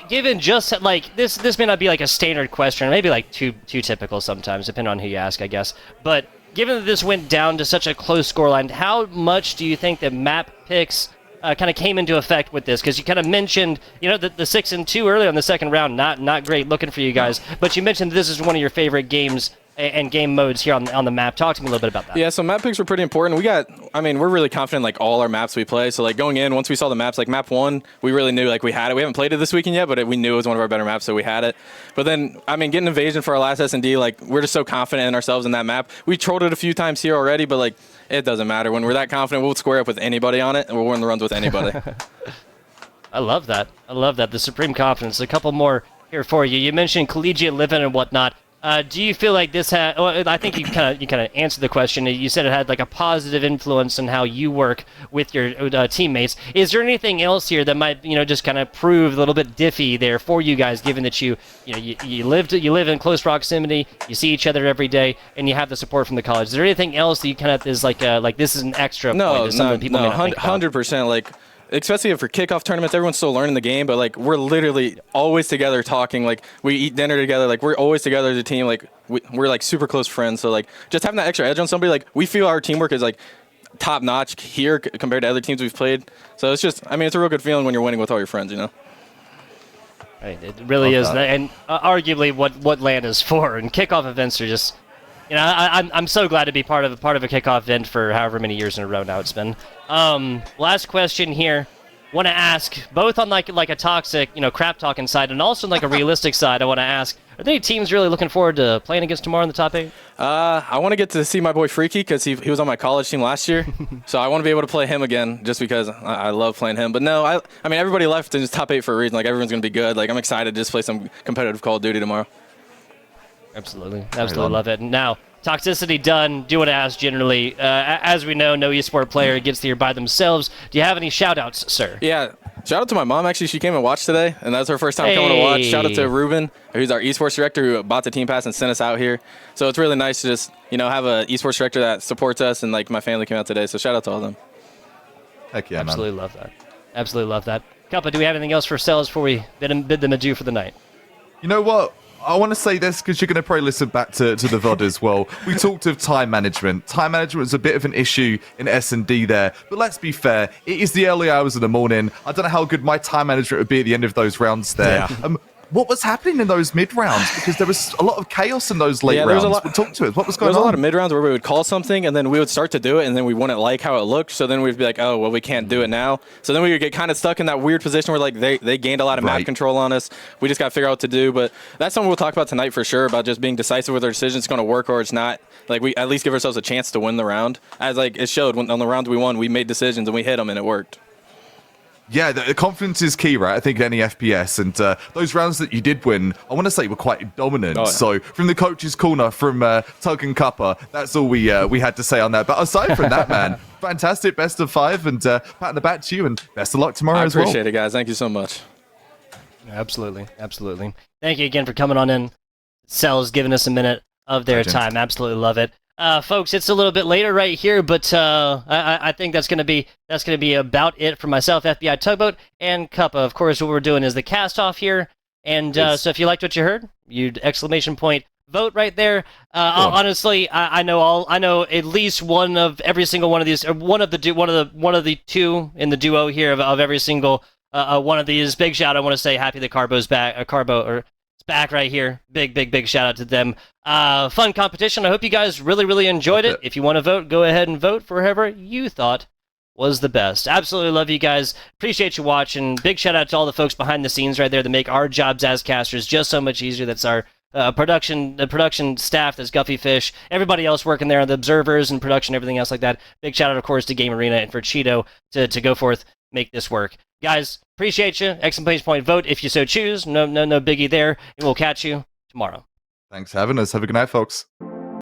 Given just, like, this may not be like a standard question, maybe like too typical sometimes, depending on who you ask, I guess. But given that this went down to such a close scoreline, how much do you think that map picks kind of came into effect with this? Because you kind of mentioned, the 6-2 early on the second round, not great looking for you guys. But you mentioned this is one of your favorite games and game modes here on the map. Talk to me a little bit about that. Yeah, so map picks were pretty important. We're really confident in like all our maps we play. So like going in, once we saw the maps, like map 1, we really knew like we had it. We haven't played it this weekend yet, but we knew it was one of our better maps, so we had it. But then, getting Invasion for our last S&D, like we're just so confident in ourselves in that map. We trolled it a few times here already, but like it doesn't matter. When we're that confident, we'll square up with anybody on it, and we'll win the runs with anybody. I love that. The supreme confidence. A couple more here for you. You mentioned collegiate living and whatnot. Do you feel like this had? Well, I think you kind of answered the question. You said it had like a positive influence on how you work with your teammates. Is there anything else here that might just kind of prove a little bit diffy there for you guys, given that you live in close proximity, you see each other every day, and you have the support from the college? Is there anything else that you kind of is like this is an extra point? No, 100%. Like, especially for kickoff tournaments, everyone's still learning the game, but like we're literally always together talking. Like we eat dinner together. Like we're always together as a team. Like we're like super close friends. So like just having that extra edge on somebody, like we feel our teamwork is like top notch here compared to other teams we've played. So it's just, it's a real good feeling when you're winning with all your friends, Right, it really is, and arguably what LAN is for. And kickoff events are just. I'm so glad to be part of a kickoff event for however many years in a row now it's been. Last question here. Want to ask, both on like a toxic, crap talking side, and also like a realistic side. I want to ask, are there any teams really looking forward to playing against tomorrow in the top 8? I want to get to see my boy Freaky because he was on my college team last year, so I want to be able to play him again just because I love playing him. But no, everybody left in this top 8 for a reason. Like everyone's gonna be good. Like I'm excited to just play some competitive Call of Duty tomorrow. Absolutely love it. Now, toxicity done. Do want to ask generally, as we know, no eSport player gets here by themselves. Do you have any shout-outs, sir? Yeah, shout out to my mom, actually. She came and watched today, and that's her first time coming to watch. Shout out to Ruben, who's our esports director, who bought the team pass and sent us out here. So it's really nice to just, have an esports director that supports us, and like my family came out today. So shout out to all of them. Heck yeah, Absolutely love that. Absolutely love that. Kappa, do we have anything else for ourselves before we bid them adieu for the night? You know what? I want to say this because you're going to probably listen back to the VOD as well. We talked of time management. Time management is a bit of an issue in S&D there. But let's be fair. It is the early hours of the morning. I don't know how good my time management would be at the end of those rounds there. Yeah. What was happening in those mid-rounds? Because there was a lot of chaos in those late rounds. Talk to us. What was going on? There was a lot of mid-rounds where we would call something, and then we would start to do it, and then we wouldn't like how it looked. So then we'd be like, oh, well, we can't do it now. So then we would get kind of stuck in that weird position where like they gained a lot of map control on us. We just got to figure out what to do. But that's something we'll talk about tonight for sure, about just being decisive with our decision. It's going to work or it's not. Like we at least give ourselves a chance to win the round. As like it showed on the rounds we won, we made decisions, and we hit them, and it worked. Yeah, the confidence is key, right? I think in any FPS, and those rounds that you did win, I want to say were quite dominant. Oh, yeah. So from the coach's corner, from Tug and Cuppa, that's all we had to say on that. But aside from that, man, fantastic, best of 5, and pat on the back to you, and best of luck tomorrow as well. I appreciate it, guys. Thank you so much. Absolutely. Thank you again for coming on in. Cells giving us a minute of their time. Absolutely love it. Folks, it's a little bit later right here, but I think that's gonna be about it for myself, FBI Tugboat, and Cuppa. Of course, what we're doing is the cast off here, and so if you liked what you heard, you'd exclamation point vote right there. Honestly, I know at least one of every single one of these, or one of the two in the duo here of every single one of these. Big shout! I want to say happy that Carbo's back. It's back right here. Big shout out to them. Fun competition. I hope you guys really enjoyed it. If you want to vote, go ahead and vote for whoever you thought was the best. Absolutely love you guys. Appreciate you watching. Big shout out to all the folks behind the scenes right there that make our jobs as casters just so much easier. That's our the production staff. That's Guffy Fish, everybody else working there, the observers and production, everything else like that. Big shout out, of course, to Game Arena and for Cheeto to go forth, make this work. Guys, appreciate you. Exclamation point vote if you so choose. No biggie there. And we'll catch you tomorrow. Thanks for having us. Have a good night, folks.